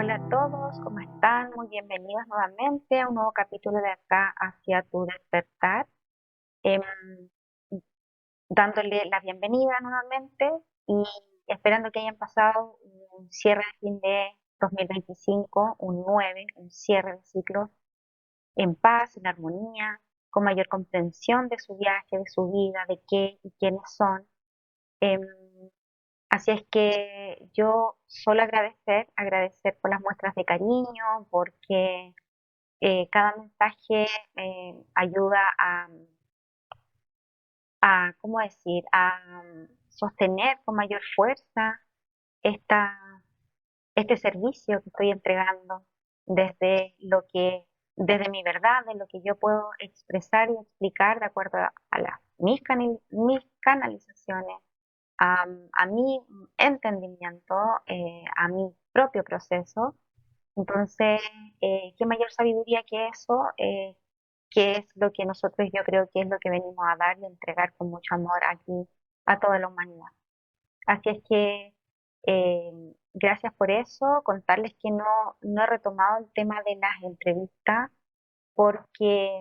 Hola a todos, ¿cómo están? Muy bienvenidos nuevamente a un nuevo capítulo de acá hacia tu despertar. Em, Dándole la bienvenida nuevamente y esperando que hayan pasado un cierre de fin de 2025, un cierre de ciclo en paz, en armonía, con mayor comprensión de su viaje, de su vida, de qué y quiénes son. Em, Así es que yo solo agradecer por las muestras de cariño, porque cada mensaje ayuda ¿cómo decir?, sostener con mayor fuerza esta, este servicio que estoy entregando desde mi verdad, de lo que yo puedo expresar y explicar de acuerdo a mis canalizaciones, a mi entendimiento, a mi propio proceso. Entonces, qué mayor sabiduría que eso, que es lo que nosotros, yo creo que es lo que venimos a dar y a entregar con mucho amor aquí a toda la humanidad. Así es que gracias por eso, contarles que no he retomado el tema de las entrevistas porque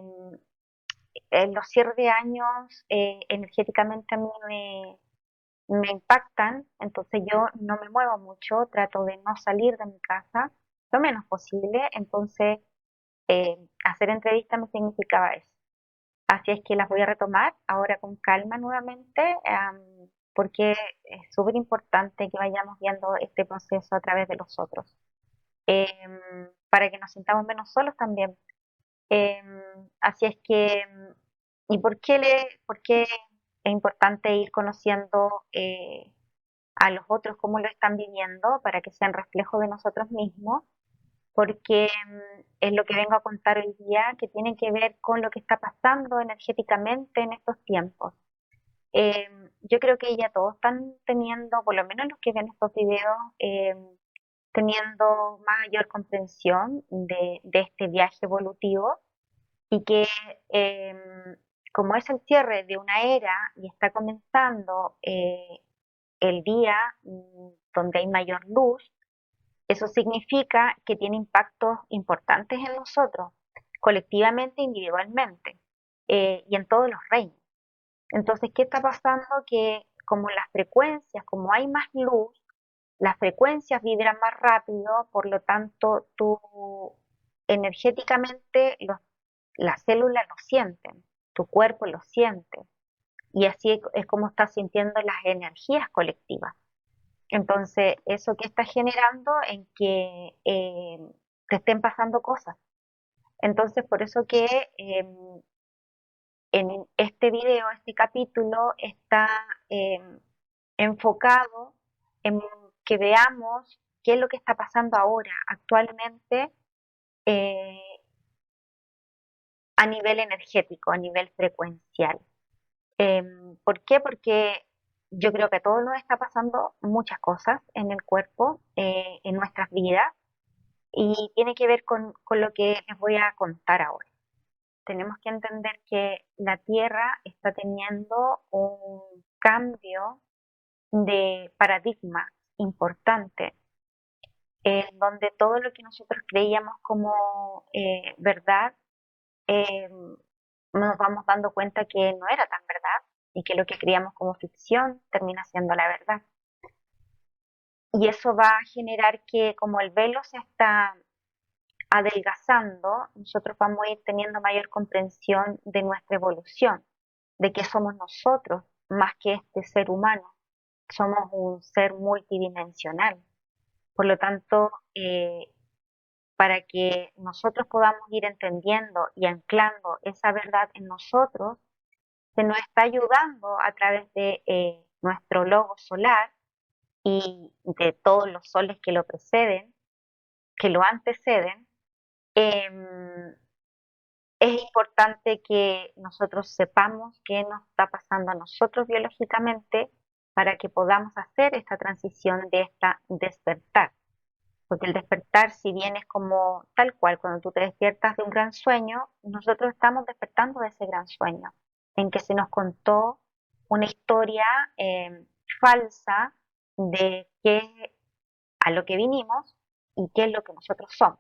en los cierres de años energéticamente a mí me impactan, entonces yo no me muevo mucho, trato de no salir de mi casa lo menos posible, entonces hacer entrevistas me significaba eso. Así es que las voy a retomar ahora con calma nuevamente, porque es súper importante que vayamos viendo este proceso a través de los otros, para que nos sintamos menos solos también. Así es que, ¿y por qué es importante ir conociendo a los otros cómo lo están viviendo para que sean reflejo de nosotros mismos? Porque es lo que vengo a contar hoy día, que tiene que ver con lo que está pasando energéticamente en estos tiempos. Yo creo que ya todos están teniendo, por lo menos los que ven estos videos, teniendo mayor comprensión de este viaje evolutivo y que como es el cierre de una era y está comenzando el día donde hay mayor luz, eso significa que tiene impactos importantes en nosotros, colectivamente, individualmente, y en todos los reinos. Entonces, ¿qué está pasando? Que como las frecuencias, como hay más luz, las frecuencias vibran más rápido, por lo tanto, tú energéticamente las células lo sienten, tu cuerpo lo siente, y así es como estás sintiendo las energías colectivas. Entonces, eso que está generando en que te estén pasando cosas. Entonces, por eso que en este video, este capítulo, está enfocado en que veamos qué es lo que está pasando ahora, actualmente, eh, a nivel energético, a nivel frecuencial. ¿Por qué? Porque yo creo que a todos nos está pasando muchas cosas en el cuerpo, en nuestras vidas, y tiene que ver con lo que les voy a contar ahora. Tenemos que entender que la Tierra está teniendo un cambio de paradigma importante, en donde todo lo que nosotros creíamos como verdad, eh, nos vamos dando cuenta que no era tan verdad y que lo que creíamos como ficción termina siendo la verdad. Y eso va a generar que como el velo se está adelgazando, nosotros vamos a ir teniendo mayor comprensión de nuestra evolución, de que somos nosotros más que este ser humano. Somos un ser multidimensional. Por lo tanto, para que nosotros podamos ir entendiendo y anclando esa verdad en nosotros, se nos está ayudando a través de nuestro logo solar y de todos los soles que lo preceden, que lo anteceden. em, es importante que nosotros sepamos qué nos está pasando a nosotros biológicamente para que podamos hacer esta transición de esta despertar. Porque el despertar, si bien es como tal cual, cuando tú te despiertas de un gran sueño, nosotros estamos despertando de ese gran sueño, en que se nos contó una historia falsa de qué a lo que vinimos y qué es lo que nosotros somos.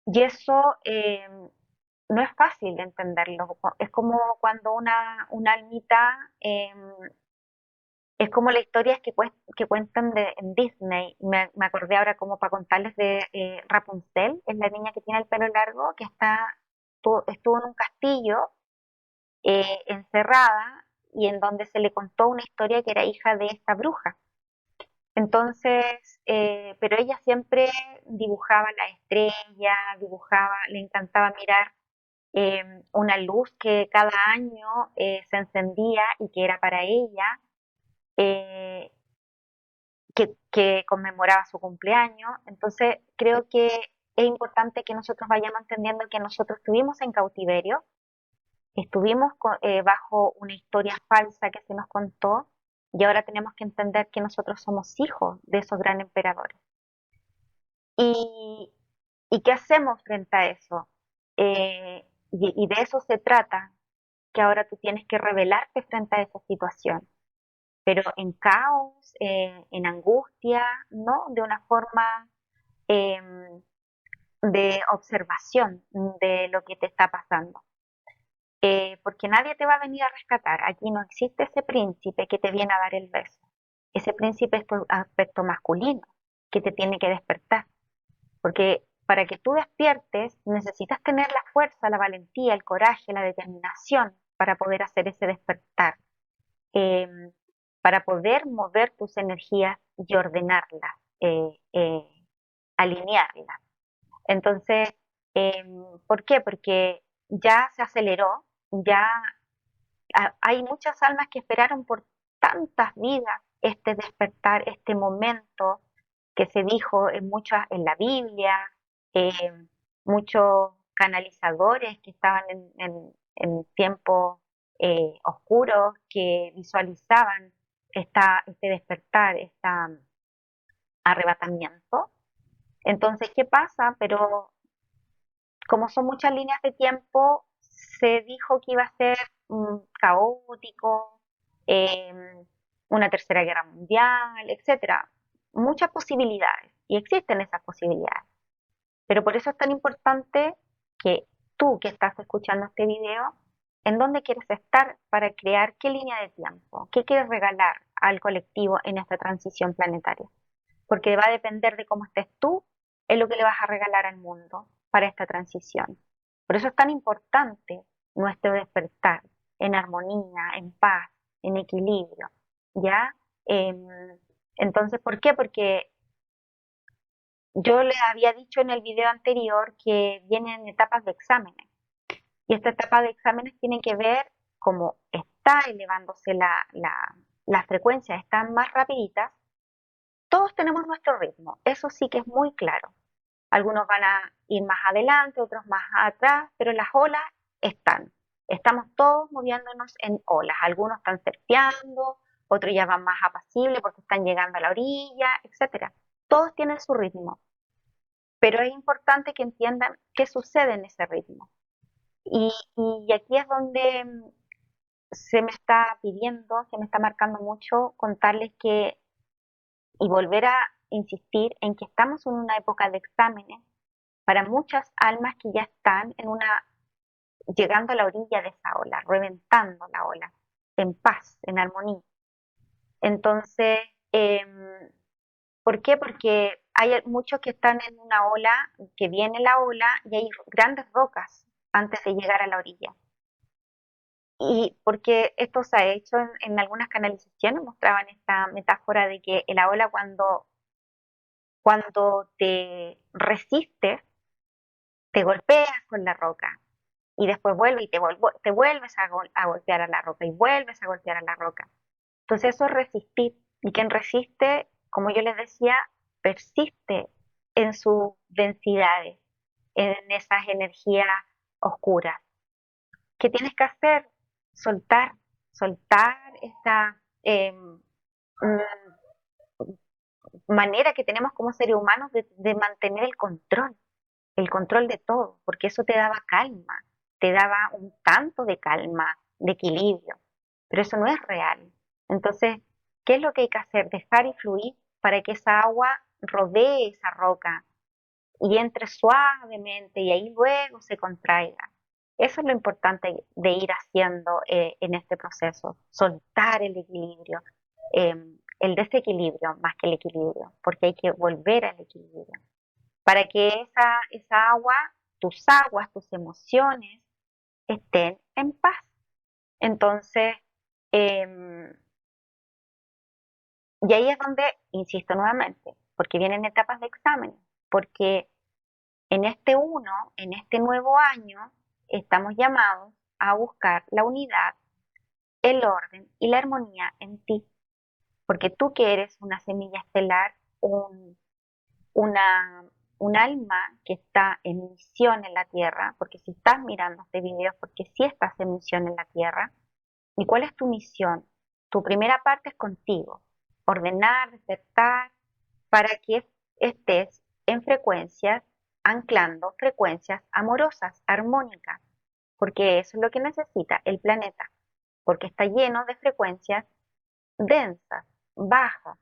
Y eso no es fácil de entenderlo. Es como cuando una almita, es como las historias que cuentan en Disney. Me acordé ahora como para contarles de Rapunzel, es la niña que tiene el pelo largo, que estuvo en un castillo encerrada y en donde se le contó una historia que era hija de esta bruja. Entonces, pero ella siempre dibujaba la estrella, le encantaba mirar una luz que cada año se encendía y que era para ella, eh, que conmemoraba su cumpleaños. Entonces, creo que es importante que nosotros vayamos entendiendo que nosotros estuvimos en cautiverio, estuvimos bajo una historia falsa que se nos contó y ahora tenemos que entender que nosotros somos hijos de esos grandes emperadores. ¿Y, y qué hacemos frente a eso? Y de eso se trata, que ahora tú tienes que rebelarte frente a esa situación, pero en caos, en angustia, no de una forma em, de observación de lo que te está pasando. Porque nadie te va a venir a rescatar. Aquí no existe ese príncipe que te viene a dar el beso. Ese príncipe es tu aspecto masculino que te tiene que despertar. Porque para que tú despiertes necesitas tener la fuerza, la valentía, el coraje, la determinación para poder hacer ese despertar, eh, para poder mover tus energías y ordenarlas, alinearlas. Entonces, eh, ¿por qué? Porque ya se aceleró, ya hay muchas almas que esperaron por tantas vidas este despertar, este momento que se dijo en la Biblia, eh, muchos canalizadores que estaban en tiempos oscuros que visualizaban este despertar, este arrebatamiento. Entonces, ¿qué pasa? Pero como son muchas líneas de tiempo, se dijo que iba a ser caótico, eh, una tercera guerra mundial, etcétera. Muchas posibilidades, y existen esas posibilidades. Pero por eso es tan importante que tú que estás escuchando este video, ¿en dónde quieres estar para crear qué línea de tiempo? ¿Qué quieres regalar al colectivo en esta transición planetaria? Porque va a depender de cómo estés tú, es lo que le vas a regalar al mundo para esta transición. Por eso es tan importante nuestro despertar en armonía, en paz, en equilibrio, ¿ya? Entonces, ¿por qué? Porque yo les había dicho en el video anterior que vienen etapas de exámenes y esta etapa de exámenes tiene que ver cómo está elevándose la frecuencia, están más rapiditas. Todos tenemos nuestro ritmo, eso sí que es muy claro. Algunos van a ir más adelante, otros más atrás, pero las olas están. Estamos todos moviéndonos en olas. Algunos están surfeando, otros ya van más apacibles porque están llegando a la orilla, etcétera. Todos tienen su ritmo, pero es importante que entiendan qué sucede en ese ritmo. Y aquí es donde se me está pidiendo, se me está marcando mucho contarles que y volver a insistir en que estamos en una época de exámenes para muchas almas que ya están llegando a la orilla de esa ola, reventando la ola, en paz, en armonía. Entonces, ¿por qué? Porque hay muchos que están en una ola, que viene la ola y hay grandes rocas antes de llegar a la orilla. Y porque esto se ha hecho en algunas canalizaciones, mostraban esta metáfora de que la ola cuando te resistes, te golpeas con la roca y después vuelve y te vuelves a golpear a la roca y vuelves a golpear a la roca. Entonces eso es resistir. Y quien resiste, como yo les decía, persiste en sus densidades, en esas energías oscuras. ¿Qué tienes que hacer? Soltar, soltar esta manera que tenemos como seres humanos de mantener el control de todo, porque eso te daba calma, te daba un tanto de calma, de equilibrio, pero eso no es real. Entonces, ¿qué es lo que hay que hacer? Dejar y fluir para que esa agua rodee esa roca y entre suavemente y ahí luego se contraiga. Eso es lo importante de ir haciendo en este proceso, soltar el equilibrio, eh, el desequilibrio más que el equilibrio, porque hay que volver al equilibrio para que esa agua, tus emociones estén en paz. Entonces, em, y ahí es donde, insisto nuevamente, porque vienen etapas de exámenes, porque en en este nuevo año, estamos llamados a buscar la unidad, el orden y la armonía en ti, porque tú que eres una semilla estelar, una, un alma que está en misión en la Tierra, porque si estás mirando este video es porque sí estás en misión en la Tierra. ¿Y cuál es tu misión? Tu primera parte es contigo, ordenar, despertar, para que estés en frecuencias, anclando frecuencias amorosas, armónicas, porque eso es lo que necesita el planeta, porque está lleno de frecuencias densas, bajas.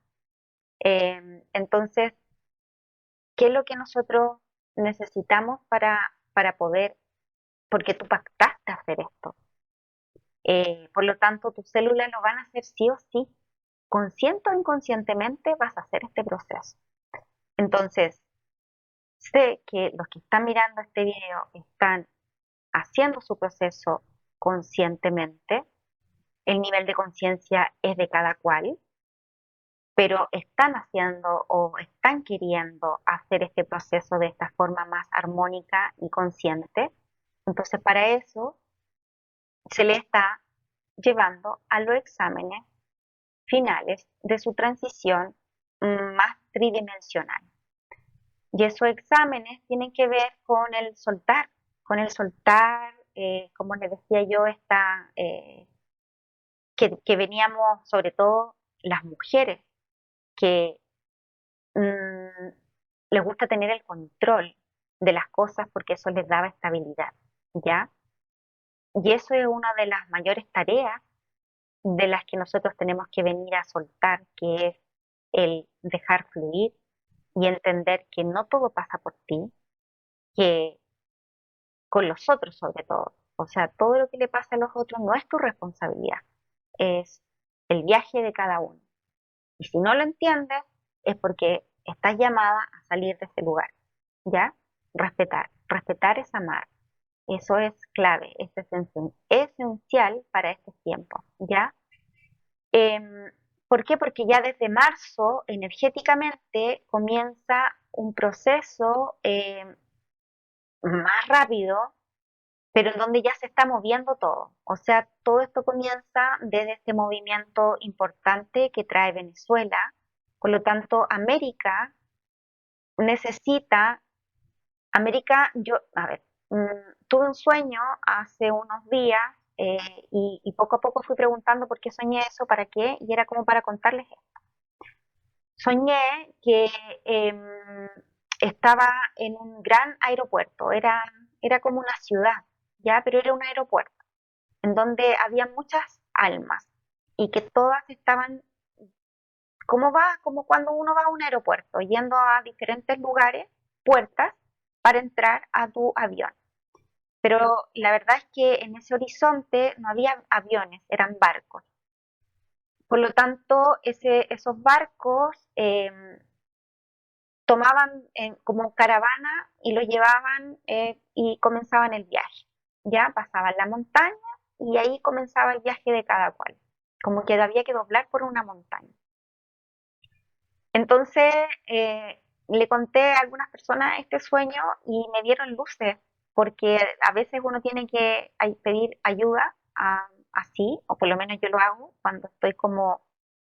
Entonces, ¿qué es lo que nosotros necesitamos para poder, porque tú pactaste hacer esto? Por lo tanto, tus células lo van a hacer sí o sí. Consciente o inconscientemente vas a hacer este proceso. Entonces, sé que los que están mirando este video están haciendo su proceso conscientemente. El nivel de conciencia es de cada cual, pero están haciendo o están queriendo hacer este proceso de esta forma más armónica y consciente. Entonces, para eso se le está llevando a los exámenes finales de su transición más tridimensional. Y esos exámenes tienen que ver con el soltar, como les decía yo, que veníamos, sobre todo las mujeres, que mm, les gusta tener el control de las cosas porque eso les daba estabilidad, ¿ya? Y eso es una de las mayores tareas de las que nosotros tenemos que venir a soltar, que es el dejar fluir y entender que no todo pasa por ti, que con los otros sobre todo, o sea, todo lo que le pasa a los otros no es tu responsabilidad, es el viaje de cada uno. Y si no lo entiendes, es porque estás llamada a salir de ese lugar, ¿ya? Respetar. Respetar es amar. Eso es clave, es esencial para este tiempo, ¿ya? Em, ¿Por qué? Porque ya desde marzo, energéticamente, comienza un proceso más rápido, pero en donde ya se está moviendo todo. O sea, todo esto comienza desde este movimiento importante que trae Venezuela. Por lo tanto, necesita, a ver, tuve un sueño hace unos días y poco a poco fui preguntando por qué soñé eso, para qué, y era como para contarles esto. Soñé que estaba en un gran aeropuerto, era como una ciudad, ya, pero era un aeropuerto en donde había muchas almas y que todas estaban, como cuando uno va a un aeropuerto, yendo a diferentes lugares, puertas, para entrar a tu avión. Pero la verdad es que en ese horizonte no había aviones, eran barcos. Por lo tanto, esos barcos tomaban como caravana y lo llevaban y comenzaban el viaje. Ya pasaban la montaña y ahí comenzaba el viaje de cada cual, como que había que doblar por una montaña. Entonces le conté a algunas personas este sueño y me dieron luces, porque a veces uno tiene que pedir ayuda así, o por lo menos yo lo hago cuando estoy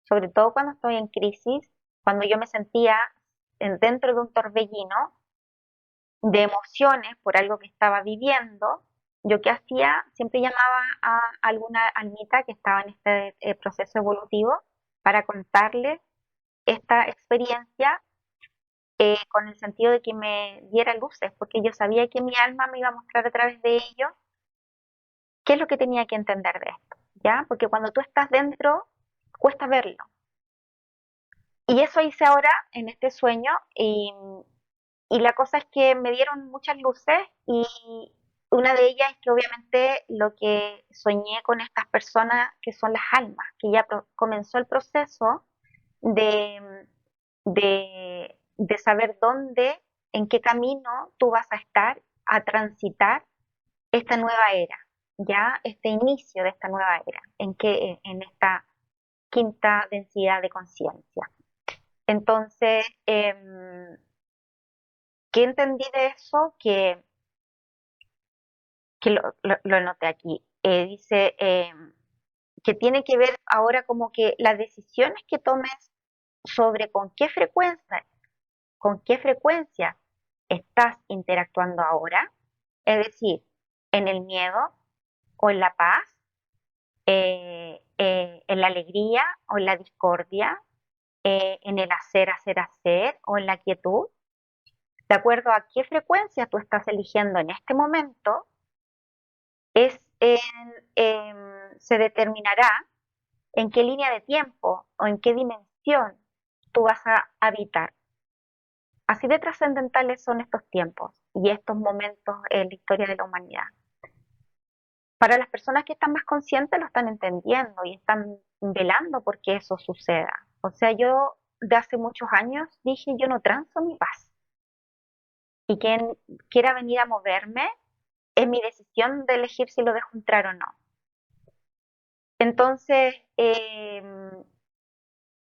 sobre todo cuando estoy en crisis, cuando yo me sentía dentro de un torbellino de emociones por algo que estaba viviendo. Yo qué hacía, siempre llamaba a alguna almita que estaba en este proceso evolutivo para contarles esta experiencia con el sentido de que me diera luces, porque yo sabía que mi alma me iba a mostrar a través de ello qué es lo que tenía que entender de esto, ¿ya? Porque cuando tú estás dentro, cuesta verlo. Y eso hice ahora en este sueño y la cosa es que me dieron muchas luces y una de ellas es que obviamente lo que soñé con estas personas que son las almas, que ya comenzó el proceso de, de saber dónde, en qué camino tú vas a estar, a transitar esta nueva era, ya este inicio de esta nueva era, en esta quinta densidad de conciencia. Entonces, ¿qué entendí de eso? Que lo anoté aquí. Dice que tiene que ver ahora como que las decisiones que tomes sobre con qué frecuencia estás interactuando ahora, es decir, en el miedo o en la paz, en la alegría o en la discordia, en el hacer o en la quietud, de acuerdo a qué frecuencia tú estás eligiendo en este momento, se determinará en qué línea de tiempo o en qué dimensión tú vas a habitar. Así de trascendentales son estos tiempos y estos momentos en la historia de la humanidad. Para las personas que están más conscientes lo están entendiendo y están velando porque eso suceda. O sea, yo de hace muchos años dije, yo no transo mi paz. Y quien quiera venir a moverme, es mi decisión de elegir si lo dejo entrar o no. Entonces,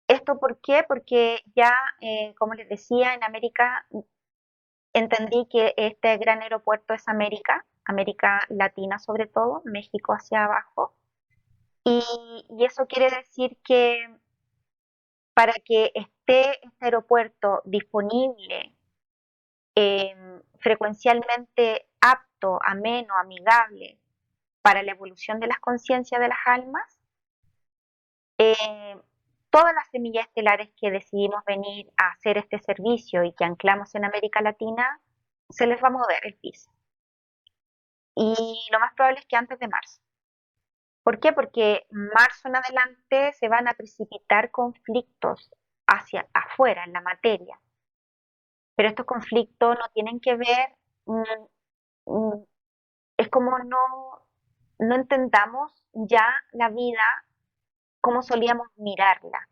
¿esto por qué? Porque ya, como les decía, en América entendí que este gran aeropuerto es América, América Latina sobre todo, México hacia abajo. Y eso quiere decir que para que esté este aeropuerto disponible, frecuencialmente apto, ameno, amigable para la evolución de las conciencias de las almas, eh, todas las semillas estelares que decidimos venir a hacer este servicio y que anclamos en América Latina, se les va a mover el piso. Y lo más probable es que antes de marzo. ¿Por qué? Porque marzo en adelante se van a precipitar conflictos hacia afuera, en la materia. Pero estos conflictos no tienen que ver, mm, mm, es como no entendamos ya la vida como solíamos mirarla.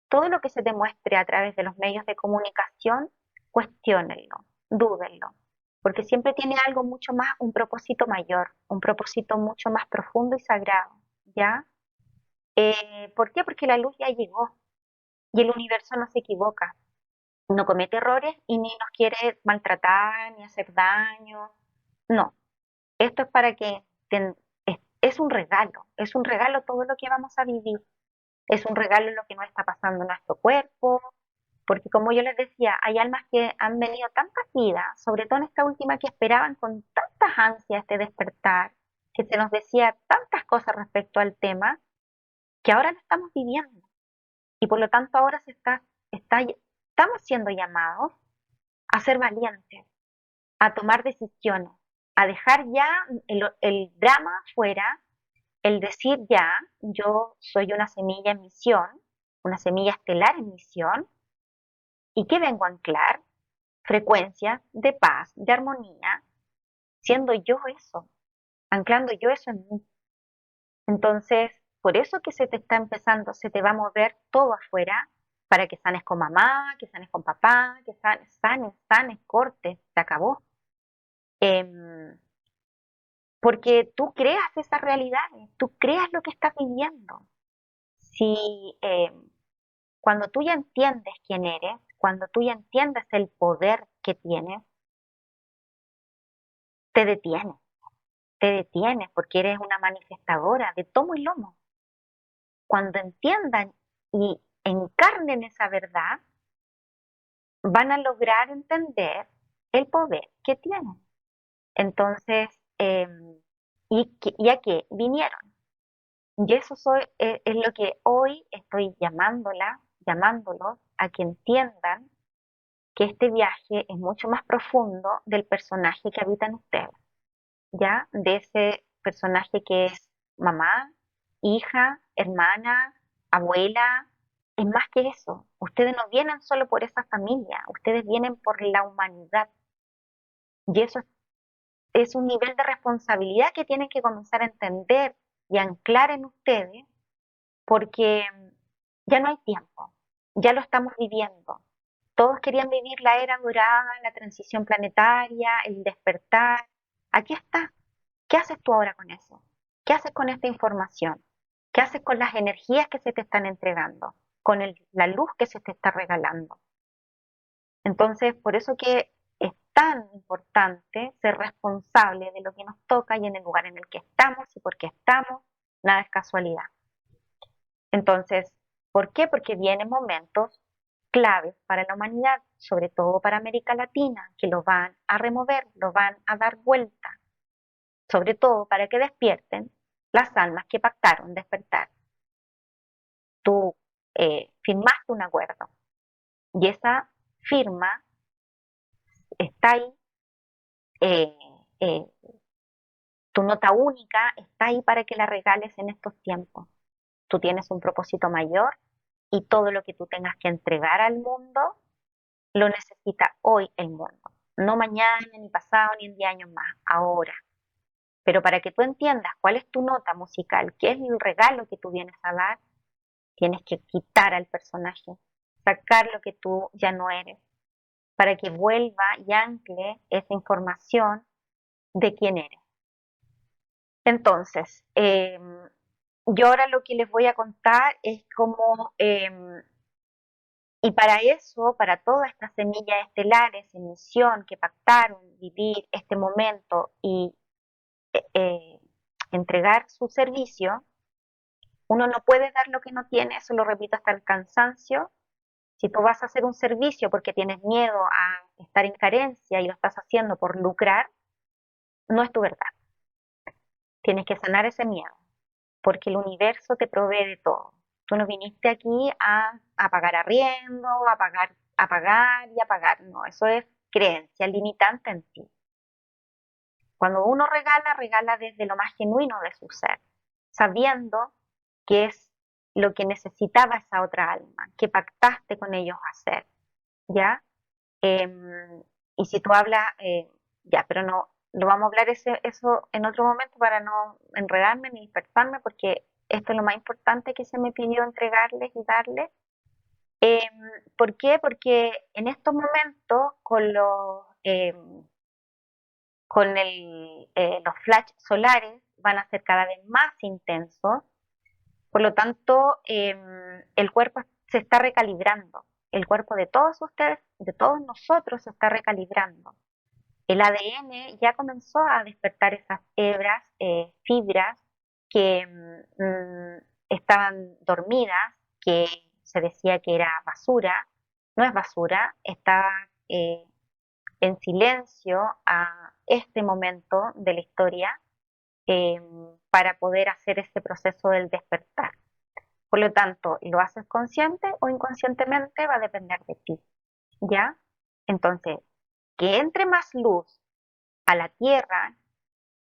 Todo lo que se demuestre a través de los medios de comunicación, cuestiónenlo, dúdenlo, porque siempre tiene algo mucho más, un propósito mayor, un propósito mucho más profundo y sagrado, ¿ya? ¿Por qué? Porque la luz ya llegó y el universo no se equivoca, no comete errores y ni nos quiere maltratar ni hacer daño. No, esto es para que es un regalo todo lo que vamos a vivir, es un regalo lo que nos está pasando en nuestro cuerpo, porque como yo les decía, hay almas que han venido tantas vidas, sobre todo en esta última que esperaban con tantas ansias este despertar, que se nos decía tantas cosas respecto al tema, que ahora lo estamos viviendo. Y por lo tanto ahora estamos siendo llamados a ser valientes, a tomar decisiones, a dejar ya el drama fuera, el decir ya, yo soy una semilla en misión, una semilla estelar en misión, y que vengo a anclar frecuencias de paz, de armonía, siendo yo eso, anclando yo eso en mí. Entonces, por eso que se te está empezando, se te va a mover todo afuera para que sanes con mamá, que sanes con papá, que sanes, cortes, se acabó. Em, Porque tú creas esas realidades, tú creas lo que estás viviendo. Si cuando tú ya entiendes quién eres, cuando tú ya entiendes el poder que tienes, te detienes, te detienes porque eres una manifestadora de tomo y lomo. Cuando entiendan y encarnen esa verdad, van a lograr entender el poder que tienen. Entonces, ¿y a qué vinieron? Y eso es lo que hoy estoy llamándolos a que entiendan que este viaje es mucho más profundo del personaje que habita en ustedes, ¿ya? De ese personaje que es mamá, hija, hermana, abuela, es más que eso. Ustedes no vienen solo por esa familia, ustedes vienen por la humanidad. Y eso es un nivel de responsabilidad que tienen que comenzar a entender y anclar en ustedes, porque ya no hay tiempo, ya lo estamos viviendo. Todos querían vivir la era dorada, la transición planetaria, el despertar. Aquí está. ¿Qué haces tú ahora con eso? ¿Qué haces con esta información? ¿Qué haces con las energías que se te están entregando? Con la luz que se te está regalando. Entonces, por eso que es tan importante ser responsable de lo que nos toca y en el lugar en el que estamos y por qué estamos, nada es casualidad. Entonces, ¿por qué? Porque vienen momentos claves para la humanidad, sobre todo para América Latina, que lo van a remover, lo van a dar vuelta, sobre todo para que despierten las almas que pactaron despertar. Tú firmaste un acuerdo y esa firma está ahí, eh, eh, tu nota única está ahí para que la regales en estos tiempos. Tú tienes un propósito mayor y todo lo que tú tengas que entregar al mundo lo necesita hoy el mundo. No mañana, ni pasado, ni en 10 años más, ahora. Pero para que tú entiendas cuál es tu nota musical, qué es el regalo que tú vienes a dar, tienes que quitar al personaje, sacar lo que tú ya no eres, para que vuelva y ancle esa información de quién eres. Entonces, yo ahora lo que les voy a contar es cómo, y para eso, para todas estas semillas estelares en misión que pactaron vivir este momento y eh, entregar su servicio, uno no puede dar lo que no tiene, eso lo repito hasta el cansancio. Si tú vas a hacer un servicio porque tienes miedo a estar en carencia y lo estás haciendo por lucrar, no es tu verdad. Tienes que sanar ese miedo, porque el universo te provee de todo. Tú no viniste aquí a pagar arriendo, a pagar y a pagar. No, eso es creencia limitante en ti. Cuando uno regala, regala desde lo más genuino de su ser, sabiendo que es lo que necesitaba esa otra alma, que pactaste con ellos hacer, ¿ya? Y si tú hablas, ya, pero no, lo vamos a hablar eso en otro momento para no enredarme ni dispersarme, porque esto es lo más importante que se me pidió entregarles y darles. Em, ¿Por qué? Porque en estos momentos, los flash solares van a ser cada vez más intensos, por lo tanto, el cuerpo se está recalibrando. El cuerpo de todos ustedes, de todos nosotros, se está recalibrando. El ADN ya comenzó a despertar esas hebras, fibras que estaban dormidas, que se decía que era basura. No es basura, está eh, en silencio a este momento de la historia eh, para poder hacer ese proceso del despertar. Por lo tanto, lo haces consciente o inconscientemente va a depender de ti, ¿ya? Entonces, que entre más luz a la Tierra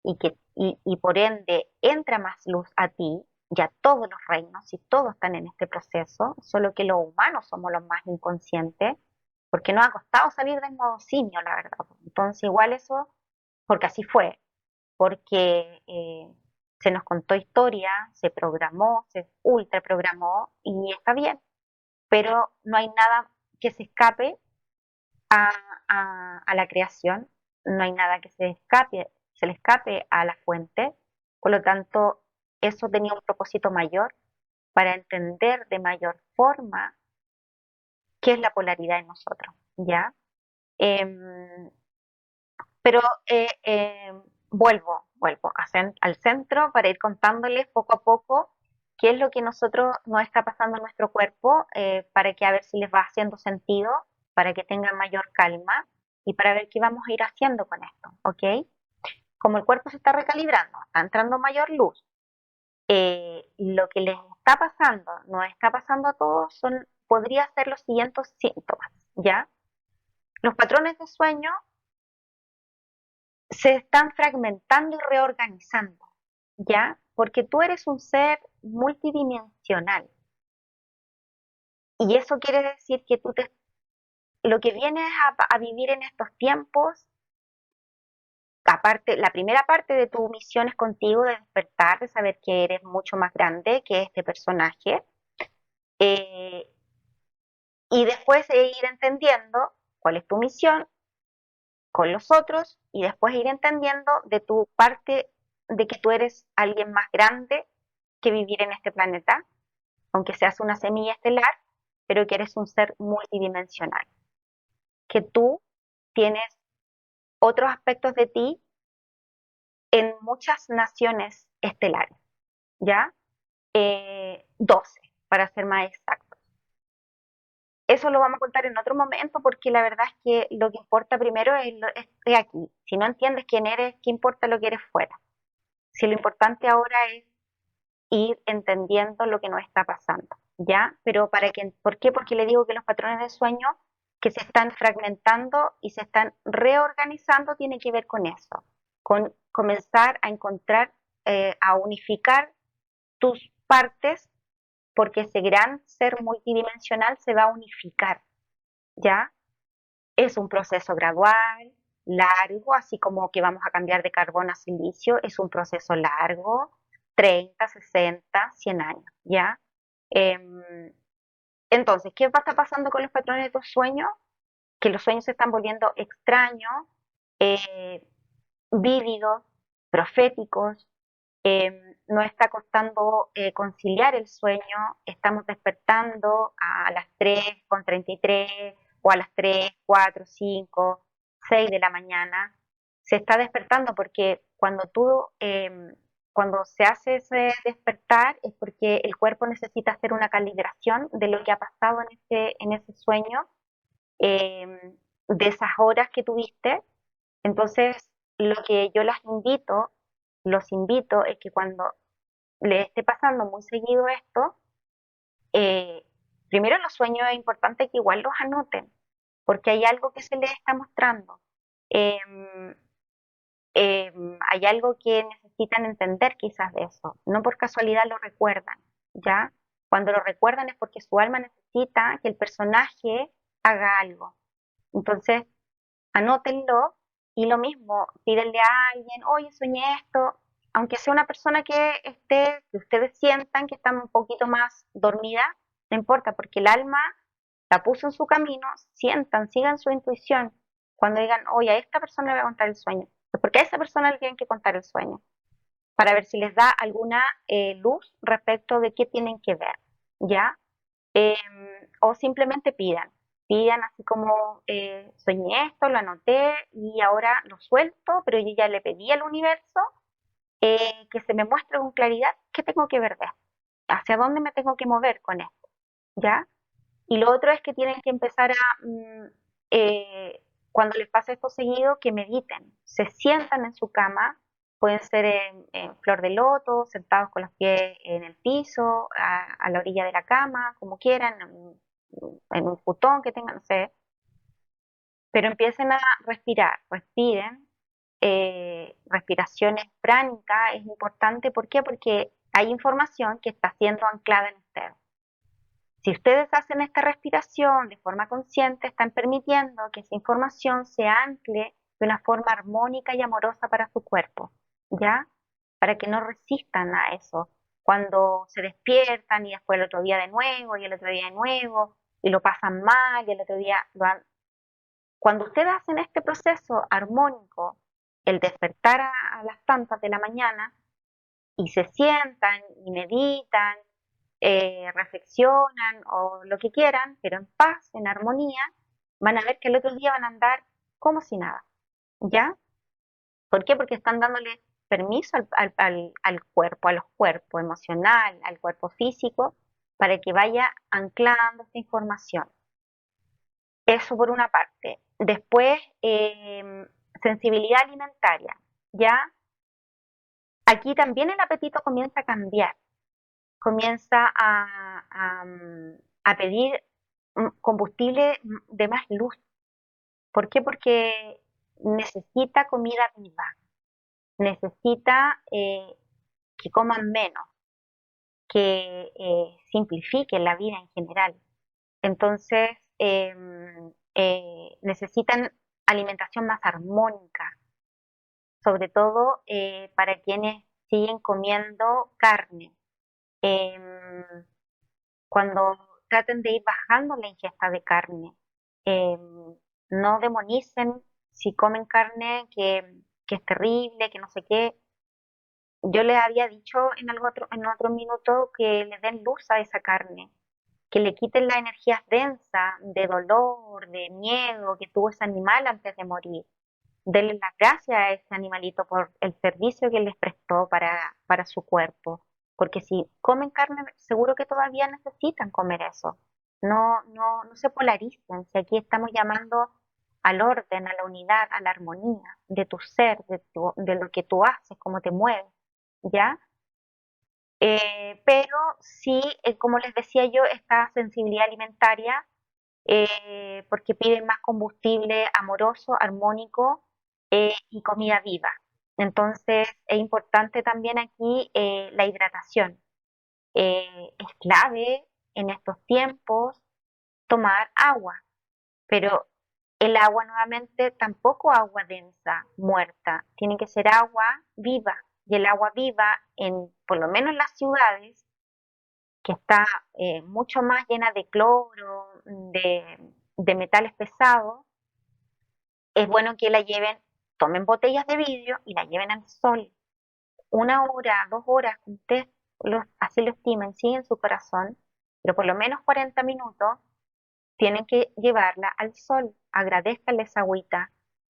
y por ende entra más luz a ti y a todos los reinos y todos están en este proceso, solo que los humanos somos los más inconscientes, porque nos ha costado salir del modo simio, la verdad. Entonces, igual eso, porque así fue, porque se nos contó historia, se programó, se ultra programó y está bien, pero no hay nada que se escape a, a la creación, no hay nada que se le escape a la fuente, por lo tanto, eso tenía un propósito mayor para entender de mayor forma qué es la polaridad en nosotros, ¿ya? Em, pero vuelvo al centro para ir contándoles poco a poco qué es lo que nosotros nos está pasando en nuestro cuerpo, para que a ver si les va haciendo sentido, para que tengan mayor calma y para ver qué vamos a ir haciendo con esto, ¿ok? Como el cuerpo se está recalibrando, está entrando mayor luz, lo que les está pasando, nos está pasando a todos, podría ser los siguientes síntomas, ¿ya? Los patrones de sueño se están fragmentando y reorganizando, ¿ya? Porque tú eres un ser multidimensional. Y eso quiere decir que lo que vienes a vivir en estos tiempos, aparte, la primera parte de tu misión es contigo, de despertar, de saber que eres mucho más grande que este personaje. eh, y después de ir entendiendo cuál es tu misión con los otros y después ir entendiendo de tu parte de que tú eres alguien más grande que vivir en este planeta, aunque seas una semilla estelar, pero que eres un ser multidimensional, que tú tienes otros aspectos de ti en muchas naciones estelares, ¿ya? 12, para ser más exactos. Eso lo vamos a contar en otro momento porque la verdad es que lo que importa primero es aquí. Si no entiendes quién eres, ¿qué importa lo que eres fuera? Si lo importante ahora es ir entendiendo lo que nos está pasando, ¿ya? Pero ¿por qué? Porque le digo que los patrones de sueño que se están fragmentando y se están reorganizando tiene que ver con eso, con comenzar a encontrar, a unificar tus partes, porque ese gran ser multidimensional se va a unificar, ¿ya? Es un proceso gradual, largo, así como que vamos a cambiar de carbón a silicio, es un proceso largo, 30, 60, 100 años, ¿ya? Em, entonces, ¿qué va a estar pasando con los patrones de tus sueños? Que los sueños se están volviendo extraños, eh, vívidos, proféticos, nos está costando conciliar el sueño, estamos despertando a las 3:33 o a las 3, 4, 5, 6 de la mañana. Se está despertando porque cuando se hace ese despertar es porque el cuerpo necesita hacer una calibración de lo que ha pasado en ese sueño, eh, de esas horas que tuviste. Entonces, lo que yo los invito es que cuando les esté pasando muy seguido esto, eh, primero los sueños es importante que igual los anoten, porque hay algo que se les está mostrando. Em, hay algo que necesitan entender quizás de eso. No por casualidad lo recuerdan, ¿ya? Cuando lo recuerdan es porque su alma necesita que el personaje haga algo. Entonces, anótenlo y lo mismo, pídenle a alguien, oye, soñé esto, aunque sea una persona que ustedes sientan que está un poquito más dormida, no importa, porque el alma la puso en su camino, sientan, sigan su intuición. Cuando digan, oye, a esta persona le voy a contar el sueño, pues porque a esa persona le tienen que contar el sueño, para ver si les da alguna luz respecto de qué tienen que ver, ¿ya? Eh, o simplemente pidan así como soñé esto, lo anoté y ahora lo suelto, pero yo ya le pedí al universo que se me muestre con claridad qué tengo que ver de esto, hacia dónde me tengo que mover con esto, ¿ya? Y lo otro es que tienen que empezar eh, cuando les pasa esto seguido, que mediten, se sientan en su cama, pueden ser en flor de loto, sentados con los pies en el piso, a la orilla de la cama, como quieran, en un futón que tengan, no sé, pero empiecen a respirar, respiren. Respiraciones pránicas es importante, ¿por qué? Porque hay información que está siendo anclada en ustedes. Si ustedes hacen esta respiración de forma consciente, están permitiendo que esa información se ancle de una forma armónica y amorosa para su cuerpo, ¿ya? Para que no resistan a eso. Cuando se despiertan y después el otro día de nuevo y el otro día de nuevo y lo pasan mal y el otro día lo han... Cuando ustedes hacen este proceso armónico, el despertar a las tantas de la mañana y se sientan y meditan, reflexionan o lo que quieran, pero en paz, en armonía, van a ver que el otro día van a andar como si nada, ¿ya? ¿Por qué? Porque están dándole permiso al cuerpo, a los cuerpos emocional, al cuerpo físico, para que vaya anclando esta información. Eso por una parte. Después, sensibilidad alimentaria, ¿ya? Aquí también el apetito comienza a cambiar, comienza a pedir combustible de más luz. ¿Por qué? Porque necesita comida viva, necesita que coman menos, que simplifiquen la vida en general. Entonces, necesitan alimentación más armónica, sobre todo para quienes siguen comiendo carne. Em, Cuando traten de ir bajando la ingesta de carne, no demonicen si comen carne que es terrible, que no sé qué. Yo les había dicho en otro minuto que le den luz a esa carne, que le quiten las energías densas de dolor, de miedo que tuvo ese animal antes de morir. Denle las gracias a ese animalito por el servicio que les prestó para su cuerpo. Porque si comen carne, seguro que todavía necesitan comer eso. No se polaricen. Si aquí estamos llamando al orden, a la unidad, a la armonía de tu ser, de lo que tú haces, cómo te mueves, ¿ya? Pero sí, como les decía yo, esta sensibilidad alimentaria, porque piden más combustible amoroso, armónico y comida viva. Entonces, es importante también aquí la hidratación. Es clave en estos tiempos tomar agua, pero el agua nuevamente tampoco agua densa, muerta, tiene que ser agua viva. Y el agua viva, por lo menos en las ciudades, que está mucho más llena de cloro, de metales pesados, es bueno que la lleven, tomen botellas de vidrio y la lleven al sol. 1 hora, 2 horas, ustedes así lo estimen, sí, en su corazón, pero por lo menos 40 minutos tienen que llevarla al sol. Agradezcanle esa agüita,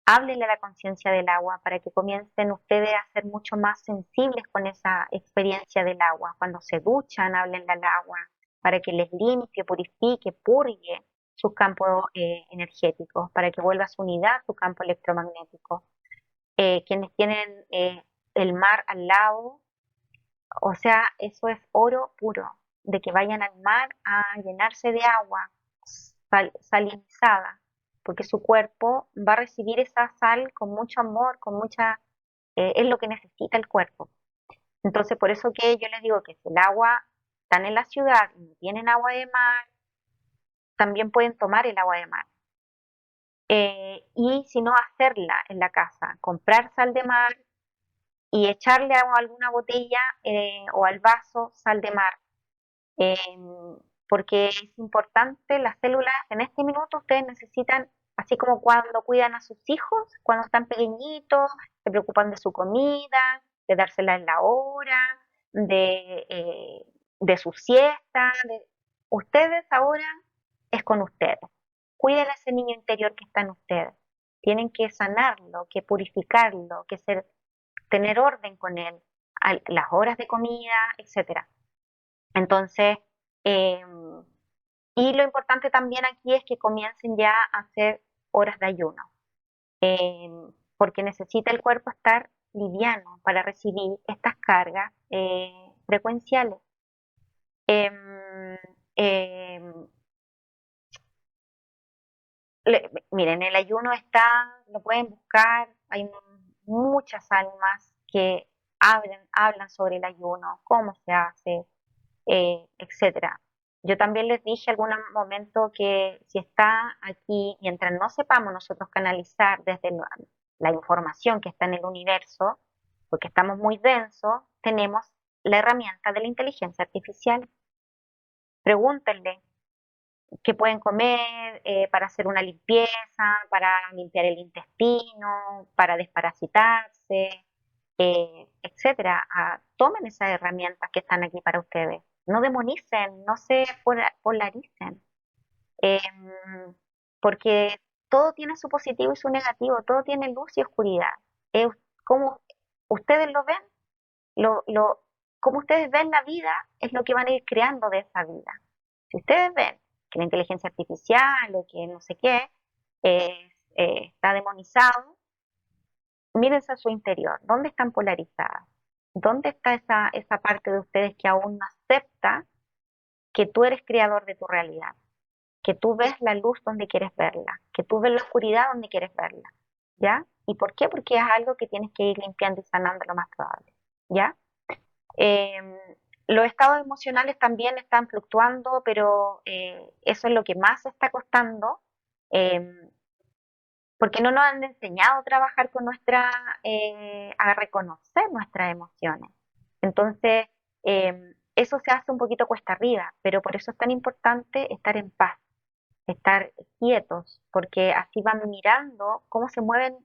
háblenle a la conciencia del agua para que comiencen ustedes a ser mucho más sensibles con esa experiencia del agua. Cuando se duchan, háblenle al agua para que les limpie, purifique, purgue sus campos energéticos, para que vuelva a su unidad su campo electromagnético. Quienes tienen el mar al lado, o sea, eso es oro puro, de que vayan al mar a llenarse de agua salinizada, porque su cuerpo va a recibir esa sal con mucho amor, es lo que necesita el cuerpo. Entonces, por eso que yo les digo que si el agua están en la ciudad y no tienen agua de mar, también pueden tomar el agua de mar. Y si no, hacerla en la casa, comprar sal de mar y echarle a alguna botella o al vaso sal de mar. Eh, Porque es importante, las células en este minuto ustedes necesitan, así como cuando cuidan a sus hijos, cuando están pequeñitos, se preocupan de su comida, de dársela en la hora, de su siesta. Ustedes ahora es con ustedes. Cuiden a ese niño interior que está en ustedes. Tienen que sanarlo, que purificarlo, tener orden con él, las horas de comida, etcétera. Entonces, eh, y lo importante también aquí es que comiencen ya a hacer horas de ayuno, eh, porque necesita el cuerpo estar liviano para recibir estas cargas frecuenciales. Em, em, Miren, el ayuno lo pueden buscar, hay muchas almas que hablan sobre el ayuno, cómo se hace, etcétera. Yo también les dije en algún momento que si está aquí, mientras no sepamos nosotros canalizar desde la información que está en el universo, porque estamos muy densos, tenemos la herramienta de la inteligencia artificial. Pregúntenle qué pueden comer para hacer una limpieza, para limpiar el intestino, para desparasitarse, etcétera. Tomen esas herramientas que están aquí para ustedes. No demonicen, no se polaricen, porque todo tiene su positivo y su negativo, todo tiene luz y oscuridad. Es como ustedes lo ven, como ustedes ven la vida, es lo que van a ir creando de esa vida. Si ustedes ven que la inteligencia artificial o que no sé qué está demonizado, mírense a su interior. ¿Dónde están polarizadas? ¿Dónde está esa parte de ustedes que aún no acepta que tú eres creador de tu realidad? Que tú ves la luz donde quieres verla, que tú ves la oscuridad donde quieres verla, ¿ya? ¿Y por qué? Porque es algo que tienes que ir limpiando y sanando lo más probable, ¿ya? Eh, Los estados emocionales también están fluctuando, pero eso es lo que más está costando, eh, porque no nos han enseñado a trabajar con a reconocer nuestras emociones. Entonces, eso se hace un poquito cuesta arriba, pero por eso es tan importante estar en paz, estar quietos, porque así van mirando cómo se mueve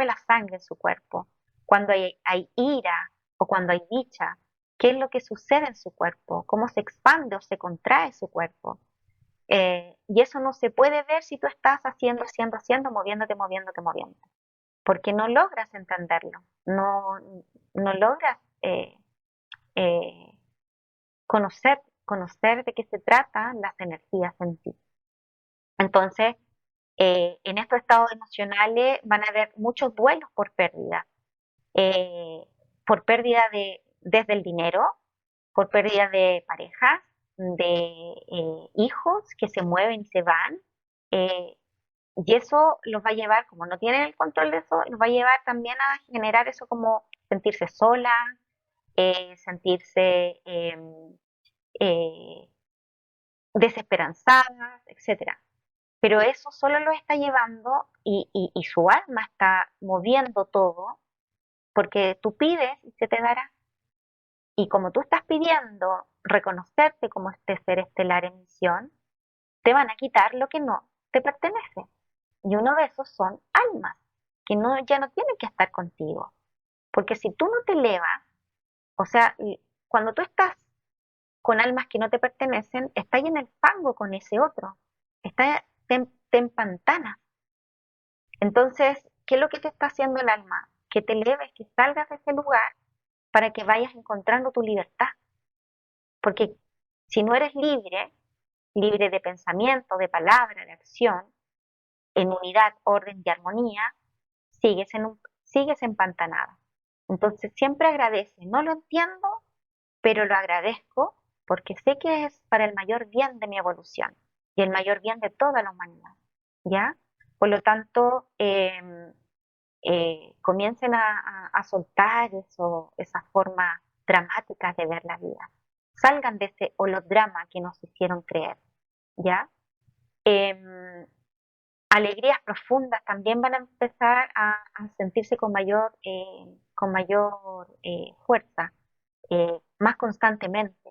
la sangre en su cuerpo. Cuando hay ira o cuando hay dicha, qué es lo que sucede en su cuerpo, cómo se expande o se contrae su cuerpo. Y eso no se puede ver si tú estás haciendo, moviéndote, moviéndote, moviéndote, porque no logras entenderlo, no logras eh, conocer de qué se tratan las energías en ti. Entonces, en estos estados emocionales van a haber muchos duelos eh, por pérdida desde el dinero, por pérdida de parejas, de hijos que se mueven y se van. eh, y eso los va a llevar, como no tienen el control de eso, los va a llevar también a generar eso como sentirse sola, sentirse eh, desesperanzadas, etcétera. Pero eso solo lo está llevando y su alma está moviendo todo porque tú pides y se te dará. Y como tú estás pidiendo reconocerte como este ser estelar en misión, te van a quitar lo que no te pertenece. Y uno de esos son almas, que ya no tienen que estar contigo. Porque si tú no te elevas, o sea, cuando tú estás con almas que no te pertenecen, estás en el fango con ese otro. Te empantanas. Entonces, ¿qué es lo que te está haciendo el alma? Que te eleves, que salgas de ese lugar para que vayas encontrando tu libertad. Porque si no eres libre, libre de pensamiento, de palabra, de acción, en unidad, orden y armonía, sigues empantanada. Entonces siempre agradece, no lo entiendo, pero lo agradezco porque sé que es para el mayor bien de mi evolución y el mayor bien de toda la humanidad, ¿ya? Por lo tanto, comiencen a soltar esas formas dramáticas de ver la vida. Salgan de ese holodrama que nos hicieron creer, ¿ya? Em, Alegrías profundas también van a empezar a sentirse con mayor fuerza, más constantemente.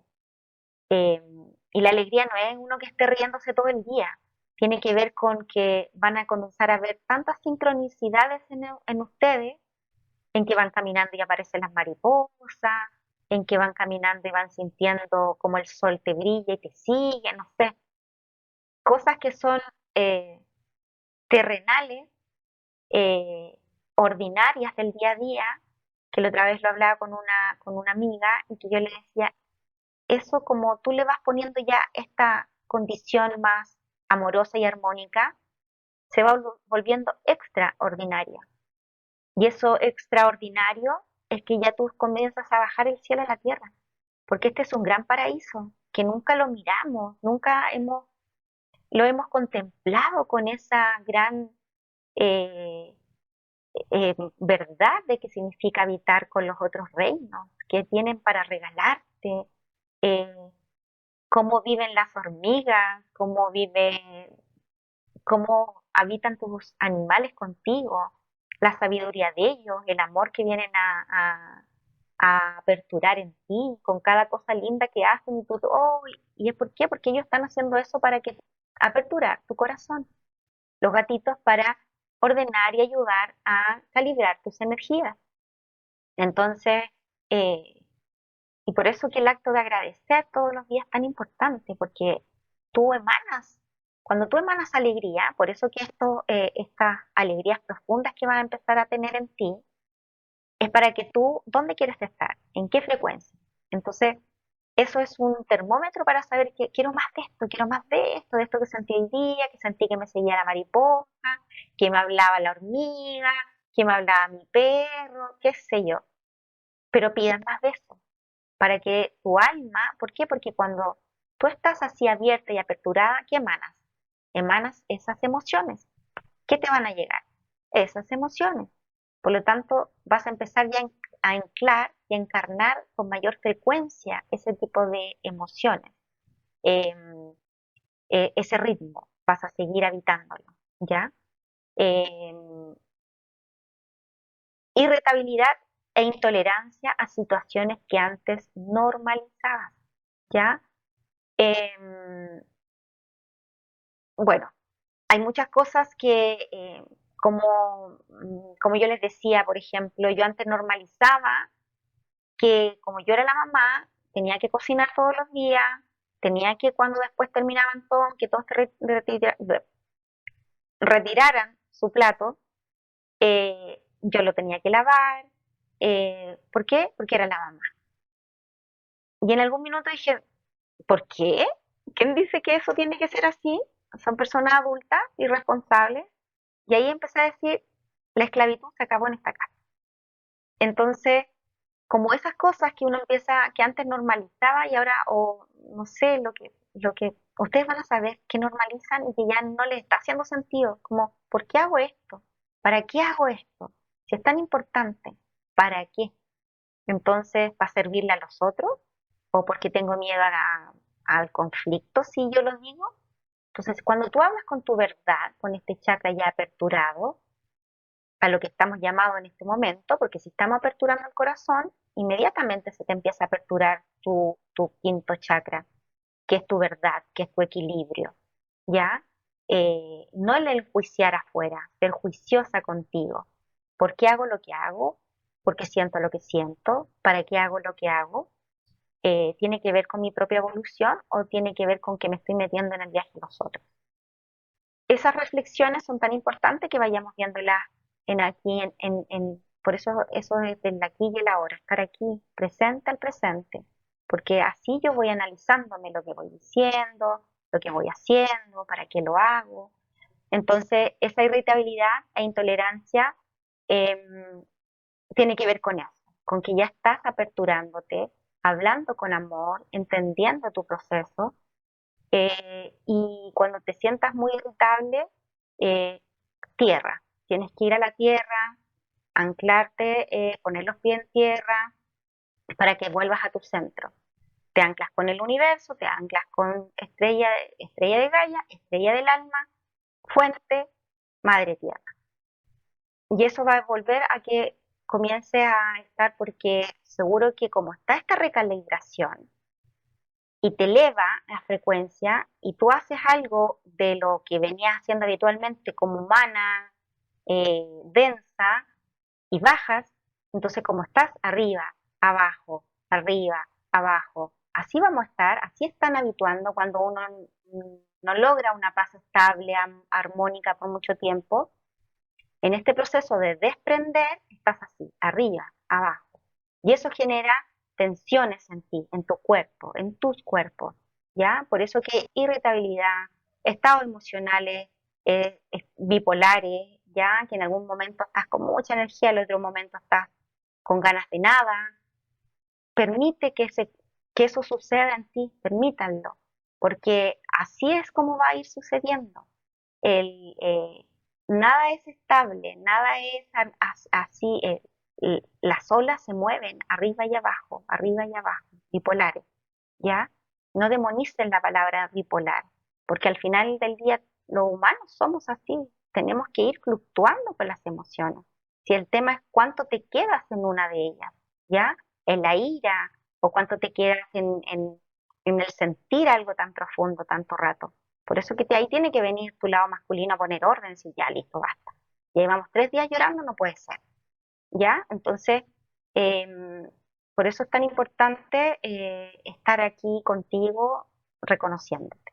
Y la alegría no es uno que esté riéndose todo el día, tiene que ver con que van a comenzar a ver tantas sincronicidades en ustedes, en que van caminando y aparecen las mariposas, en que van caminando y van sintiendo como el sol te brilla y te sigue, no sé, cosas que son eh, terrenales, eh, ordinarias del día a día, que la otra vez lo hablaba con una amiga y que yo le decía, eso como tú le vas poniendo ya esta condición más amorosa y armónica, se va volviendo extraordinaria. Y eso extraordinario es que ya tú comienzas a bajar el cielo a la tierra, porque este es un gran paraíso que nunca lo miramos, lo hemos contemplado con esa gran eh, verdad de qué significa habitar con los otros reinos, qué tienen para regalarte, eh, cómo viven las hormigas, cómo habitan tus animales contigo, la sabiduría de ellos, el amor que vienen a aperturar en ti, con cada cosa linda que hacen y tú, oh, ¿y es por qué? Porque ellos están haciendo eso para que aperturar tu corazón. Los gatitos para ordenar y ayudar a calibrar tus energías. Entonces, eh, y por eso que el acto de agradecer todos los días es tan importante, porque tú emanas, cuando tú emanas alegría, por eso que estas alegrías profundas que vas a empezar a tener en ti, es para que tú, ¿dónde quieres estar? ¿En qué frecuencia? Entonces, eso es un termómetro para saber que quiero más de esto, quiero más de esto que sentí hoy día, que sentí que me seguía la mariposa, que me hablaba la hormiga, que me hablaba mi perro, qué sé yo. Pero pidan más de eso, para que tu alma, ¿por qué? Porque cuando tú estás así abierta y aperturada, ¿qué emanas? Emanas esas emociones. ¿Qué te van a llegar? Esas emociones. Por lo tanto, vas a empezar ya a anclar y encarnar con mayor frecuencia ese tipo de emociones, em, ese ritmo, vas a seguir habitándolo, ¿ya? Em, Irritabilidad e intolerancia a situaciones que antes normalizabas, ¿ya? Em, bueno, hay muchas cosas que, como yo les decía, por ejemplo, yo antes normalizaba que como yo era la mamá, tenía que cocinar todos los días, tenía que cuando después terminaban todo, que todos retiraran su plato, yo lo tenía que lavar. ¿Por qué? Porque era la mamá. Y en algún minuto dije, ¿por qué? ¿Quién dice que eso tiene que ser así? Son personas adultas y responsables. Y ahí empecé a decir, la esclavitud se acabó en esta casa. Entonces, como esas cosas que uno empieza, que antes normalizaba y ahora, o no sé, lo que ustedes van a saber que normalizan y que ya no les está haciendo sentido, como, ¿por qué hago esto? ¿Para qué hago esto? Si es tan importante, ¿para qué? Entonces, ¿para servirle a los otros? ¿O porque tengo miedo al conflicto si yo lo digo? Entonces, cuando tú hablas con tu verdad, con este chakra ya aperturado, a lo que estamos llamados en este momento, porque si estamos aperturando el corazón, inmediatamente se te empieza a aperturar tu quinto chakra, que es tu verdad, que es tu equilibrio, ¿ya? No el enjuiciar afuera, ser juiciosa contigo. ¿Por qué hago lo que hago? ¿Por qué siento lo que siento? ¿Para qué hago lo que hago? ¿Tiene que ver con mi propia evolución o tiene que ver con que me estoy metiendo en el viaje de los otros? Esas reflexiones son tan importantes que vayamos viéndolas por eso es del aquí y el ahora, estar aquí, presente al presente, porque así yo voy analizándome lo que voy diciendo, lo que voy haciendo, para qué lo hago. Entonces, esa irritabilidad e intolerancia em, tiene que ver con eso, con que ya estás aperturándote, hablando con amor, entendiendo tu proceso, y cuando te sientas muy irritable, eh, tierra. Tienes que ir a la tierra, anclarte, poner los pies en tierra para que vuelvas a tu centro. Te anclas con el universo, te anclas con estrella de Gaia, estrella del alma, fuente, madre tierra. Y eso va a volver a que comience a estar, porque seguro que como está esta recalibración, y te eleva la frecuencia y tú haces algo de lo que venías haciendo habitualmente como humana, densa, y bajas, entonces como estás arriba, abajo, así vamos a estar, así están habituando cuando uno no logra una paz estable, armónica por mucho tiempo. En este proceso de desprender, estás así, arriba, abajo. Y eso genera tensiones en ti, en tu cuerpo, en tus cuerpos, ¿ya? Por eso que irritabilidad, estados emocionales bipolares, ¿ya? Que en algún momento estás con mucha energía, en otro momento estás con ganas de nada. Permite que eso suceda en ti, permítanlo, porque así es como va a ir sucediendo. El, nada es estable, nada es así. Las olas se mueven arriba y abajo, bipolares, ¿ya? No demonicen la palabra bipolar, porque al final del día los humanos somos así, tenemos que ir fluctuando con las emociones. Si el tema es cuánto te quedas en una de ellas, ¿ya? En la ira, o cuánto te quedas en el sentir algo tan profundo, tanto rato. Por eso que ahí tiene que venir tu lado masculino a poner orden, si ya listo, basta. Llevamos 3 días llorando, no puede ser, ¿ya? Entonces, em, por eso es tan importante estar aquí contigo reconociéndote.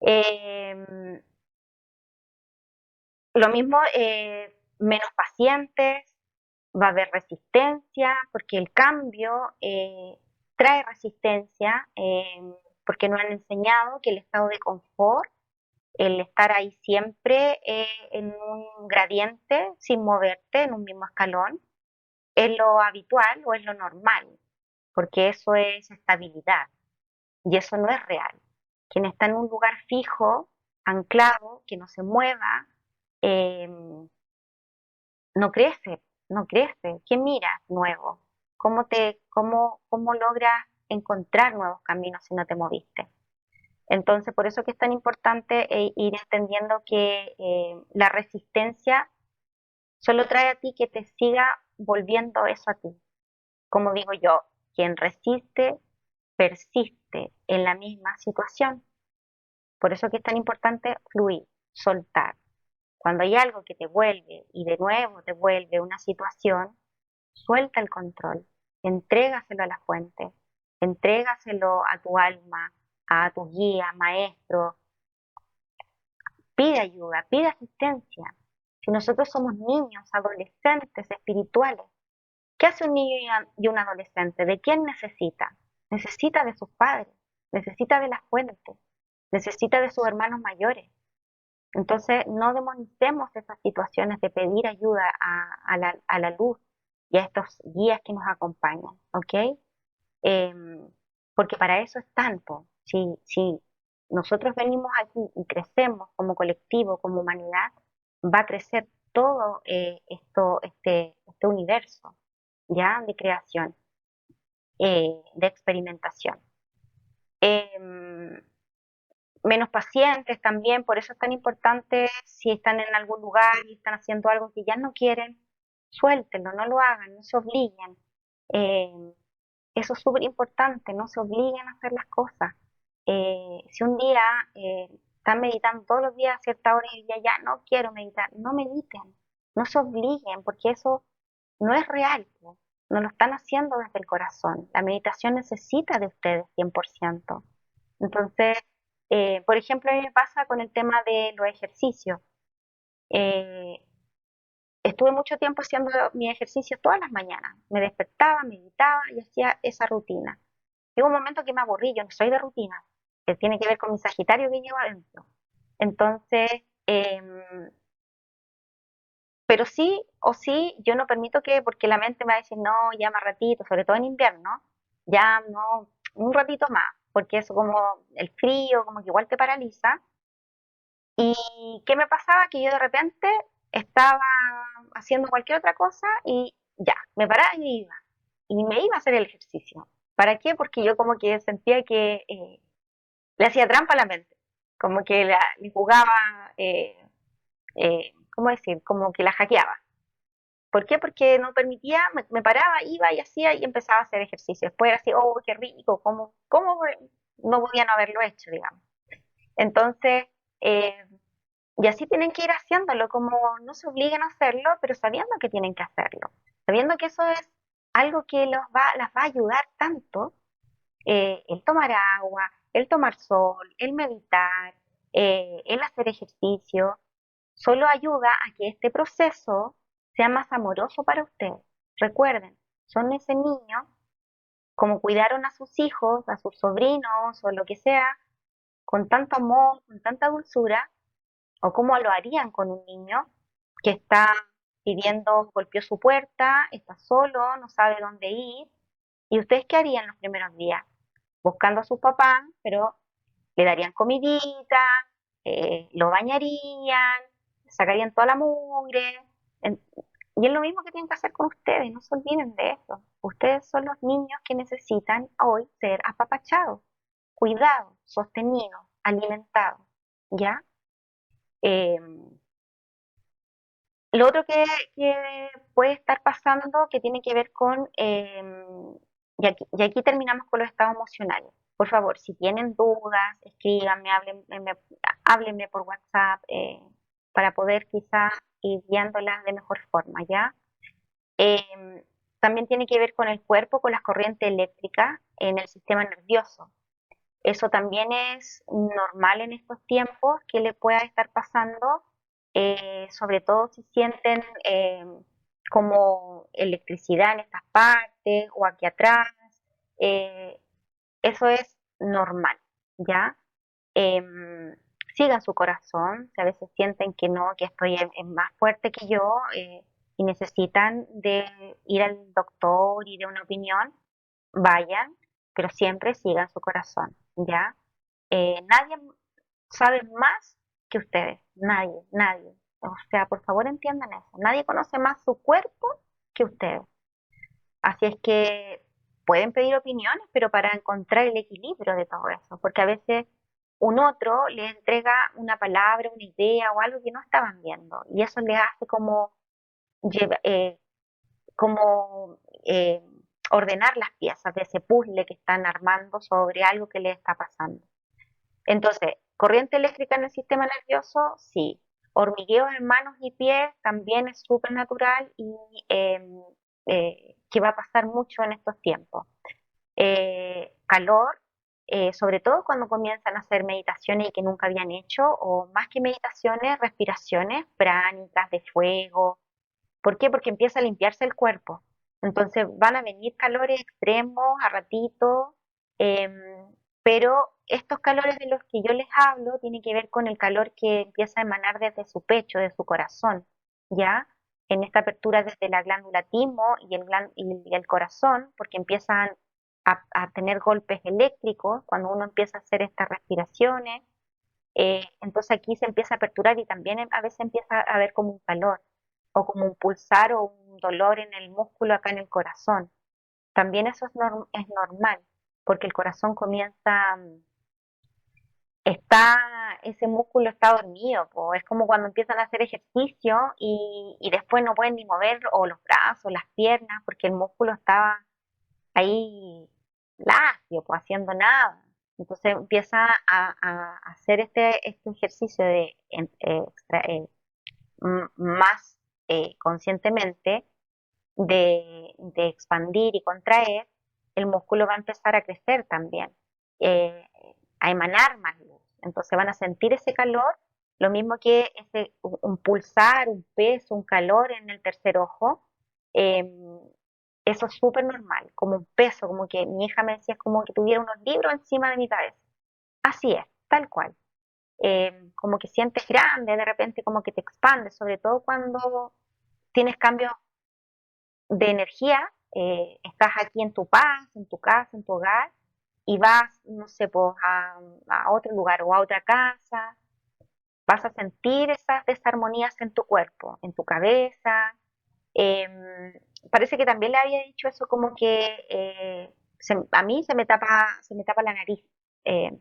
Em, lo mismo, menos pacientes, va a haber resistencia, porque el cambio trae resistencia, porque nos han enseñado que el estado de confort, el estar ahí siempre en un gradiente, sin moverte en un mismo escalón, es lo habitual o es lo normal, porque eso es estabilidad y eso no es real. Quien está en un lugar fijo, anclado, que no se mueva, eh, no crece, no crece. ¿Qué mira nuevo? cómo logras encontrar nuevos caminos si no te moviste? Entonces, por eso que es tan importante ir entendiendo que la resistencia solo trae a ti que te siga volviendo eso a ti. Como digo yo, quien resiste, persiste en la misma situación. Por eso que es tan importante fluir, soltar. Cuando hay algo que te vuelve y de nuevo te vuelve una situación, suelta el control, entrégaselo a la fuente, entrégaselo a tu alma, a tu guía, maestro, pide ayuda, pide asistencia. Si nosotros somos niños, adolescentes, espirituales, ¿qué hace un niño y un adolescente? ¿De quién necesita? Necesita de sus padres, necesita de la fuente, necesita de sus hermanos mayores. Entonces, no demonicemos esas situaciones de pedir ayuda a la luz y a estos guías que nos acompañan, ¿ok? Porque para eso están, po. Si nosotros venimos aquí y crecemos como colectivo, como humanidad, va a crecer todo este universo, ¿ya? De creación, de experimentación. Em, Menos pacientes también, por eso es tan importante si están en algún lugar y están haciendo algo que ya no quieren, suéltenlo, no lo hagan, no se obliguen. Eh, Eso es súper importante, no se obliguen a hacer las cosas. Si un día están meditando todos los días a cierta hora y ya no quiero meditar, no mediten, no se obliguen, porque eso no es real, ¿no? No lo están haciendo desde el corazón. La meditación necesita de ustedes 100%. Entonces, por ejemplo, a mí me pasa con el tema de los ejercicios. Eh, Estuve mucho tiempo haciendo mis ejercicios todas las mañanas. Me despertaba, meditaba y hacía esa rutina. Llegó un momento que me aburrí, yo no soy de rutina, que tiene que ver con mi Sagitario que llevo adentro. Entonces, pero sí o sí, yo no permito que, porque la mente me va a decir, no, ya más ratito, sobre todo en invierno, ya no, un ratito más, porque eso como el frío, como que igual te paraliza. ¿Y qué me pasaba? Que yo de repente estaba haciendo cualquier otra cosa y ya, me paraba y me iba. Y me iba a hacer el ejercicio. ¿Para qué? Porque yo como que sentía que le hacía trampa a la mente. Como que le jugaba, ¿cómo decir? Como que la hackeaba. ¿Por qué? Porque no permitía, me paraba, iba y hacía y empezaba a hacer ejercicio. Después era así, oh, qué rico, ¿cómo no podía no haberlo hecho, digamos? Entonces, eh, y así tienen que ir haciéndolo, como no se obliguen a hacerlo, pero sabiendo que tienen que hacerlo, sabiendo que eso es algo que las va a ayudar tanto, el tomar agua, el tomar sol, el meditar, el hacer ejercicio, solo ayuda a que este proceso sea más amoroso para ustedes. Recuerden, son ese niño, como cuidaron a sus hijos, a sus sobrinos o lo que sea, con tanto amor, con tanta dulzura, o cómo lo harían con un niño que está pidiendo, golpeó su puerta, está solo, no sabe dónde ir. ¿Y ustedes qué harían los primeros días? Buscando a sus papás, pero le darían comidita, lo bañarían, sacarían toda la mugre. En- y es lo mismo que tienen que hacer con ustedes, no se olviden de eso. Ustedes son los niños que necesitan hoy ser apapachados, cuidados, sostenidos, alimentados, ¿ya? Eh, lo otro que puede estar pasando que tiene que ver con, y aquí terminamos con los estados emocionales. Por favor, si tienen dudas, escríbanme, háblenme por WhatsApp para poder quizás ir guiándolas de mejor forma, ¿ya? También tiene que ver con el cuerpo, con las corrientes eléctricas en el sistema nervioso. Eso también es normal en estos tiempos que le pueda estar pasando, sobre todo si sienten como electricidad en estas partes o aquí atrás. eh, Eso es normal, ¿ya? Em, Sigan su corazón, si a veces sienten que no, que estoy es más fuerte que yo y necesitan de ir al doctor y de una opinión, vayan, pero siempre sigan su corazón, ¿ya? Nadie sabe más que ustedes, nadie, nadie. O sea, por favor entiendan eso. Nadie conoce más su cuerpo que ustedes. Así es que pueden pedir opiniones, pero para encontrar el equilibrio de todo eso, porque a veces un otro le entrega una palabra, una idea o algo que no estaban viendo, y eso les hace como, lleva- eh, como ordenar las piezas de ese puzzle que están armando sobre algo que les está pasando. Entonces, corriente eléctrica en el sistema nervioso, sí. Hormigueo en manos y pies también es súper natural y que va a pasar mucho en estos tiempos. Calor, sobre todo cuando comienzan a hacer meditaciones y que nunca habían hecho, o más que meditaciones, respiraciones pránicas de fuego. ¿Por qué? Porque empieza a limpiarse el cuerpo. Entonces van a venir calores extremos a ratito, em, pero estos calores de los que yo les hablo tienen que ver con el calor que empieza a emanar desde su pecho, de su corazón, ¿ya? En esta apertura desde la glándula timo y el corazón, porque empiezan a tener golpes eléctricos cuando uno empieza a hacer estas respiraciones. Entonces aquí se empieza a aperturar y también a veces empieza a haber como un calor o como un pulsar o un dolor en el músculo acá en el corazón. También eso es normal, porque el corazón comienza, ese músculo está dormido, po. Es como cuando empiezan a hacer ejercicio y después no pueden ni mover o los brazos, las piernas, porque el músculo estaba ahí lacio, pues haciendo nada. Entonces empieza a hacer este ejercicio de más conscientemente de expandir y contraer, el músculo va a empezar a crecer también, eh, a emanar más luz. Entonces van a sentir ese calor, lo mismo que un pulsar, un peso, un calor en el tercer ojo. eh, Eso es súper normal, como un peso, como que mi hija me decía, es como que tuviera unos libros encima de mi cabeza. Así es, tal cual. Como que sientes grande, de repente como que te expandes, sobre todo cuando tienes cambios de energía, estás aquí en tu paz, en tu casa, en tu hogar, y vas, no sé, pues a otro lugar o a otra casa, vas a sentir esas desarmonías en tu cuerpo, en tu cabeza. Em, Parece que también le había dicho eso como que a mí se me tapa la nariz. eh,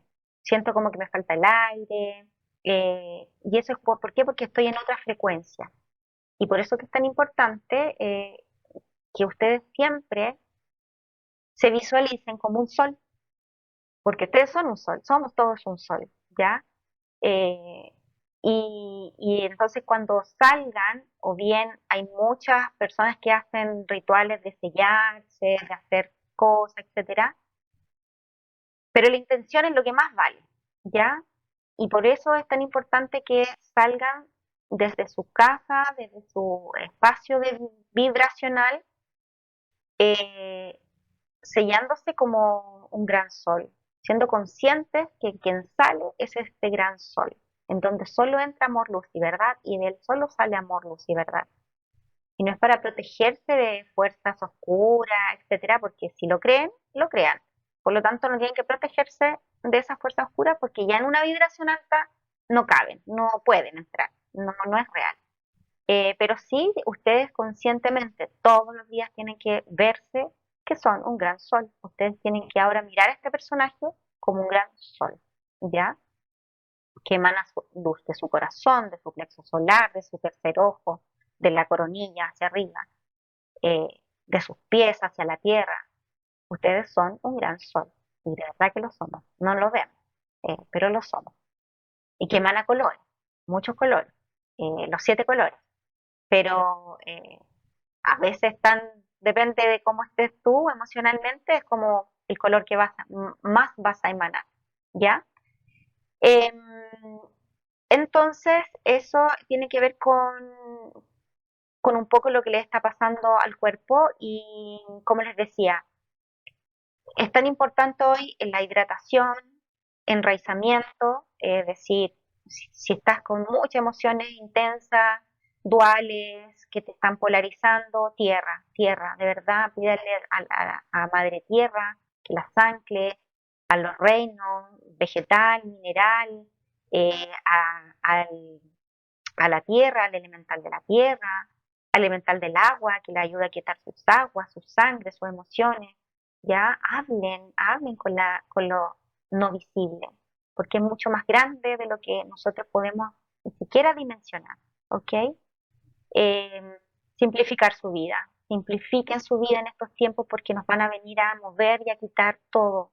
Siento como que me falta el aire. Y eso es ¿por qué? Porque estoy en otra frecuencia. Y por eso que es tan importante que ustedes siempre se visualicen como un sol, porque ustedes son un sol, somos todos un sol, ¿ya? Eh, y entonces cuando salgan, o bien hay muchas personas que hacen rituales de sellarse, de hacer cosas, etcétera, pero la intención es lo que más vale, ¿ya? Y por eso es tan importante que salgan desde su casa, desde su espacio vibracional, eh, sellándose como un gran sol, siendo conscientes que quien sale es este gran sol, en donde solo entra amor, luz y verdad, y de él solo sale amor, luz y verdad. Y no es para protegerse de fuerzas oscuras, etcétera, porque si lo creen, lo crean. Por lo tanto, no tienen que protegerse de esas fuerzas oscuras porque ya en una vibración alta no caben, no pueden entrar, no es real. Pero sí, ustedes conscientemente todos los días tienen que verse que son un gran sol. Ustedes tienen que ahora mirar a este personaje como un gran sol, ¿ya? Que emana su luz de su corazón, de su plexo solar, de su tercer ojo, de la coronilla hacia arriba, eh, de sus pies hacia la tierra. Ustedes son un gran sol, y de verdad que lo somos. No lo vemos, pero lo somos. Y que emana colores, muchos colores, los 7 colores. Pero a veces depende de cómo estés tú emocionalmente, es como el color que más vas a emanar, ¿ya? Em, entonces, eso tiene que ver con un poco lo que le está pasando al cuerpo y, como les decía, es tan importante hoy en la hidratación, enraizamiento, es decir, si estás con muchas emociones intensas, duales, que te están polarizando, tierra, tierra, de verdad, pídale a Madre Tierra que las ancle a los reinos, vegetal, mineral, eh, a, al- a la tierra, al elemental de la tierra, elemental del agua, que le ayuda a quitar sus aguas, su sangre, sus emociones. Ya hablen con lo no visible, porque es mucho más grande de lo que nosotros podemos ni siquiera dimensionar, ¿ok? Simplificar su vida, simplifiquen su vida en estos tiempos porque nos van a venir a mover y a quitar todo,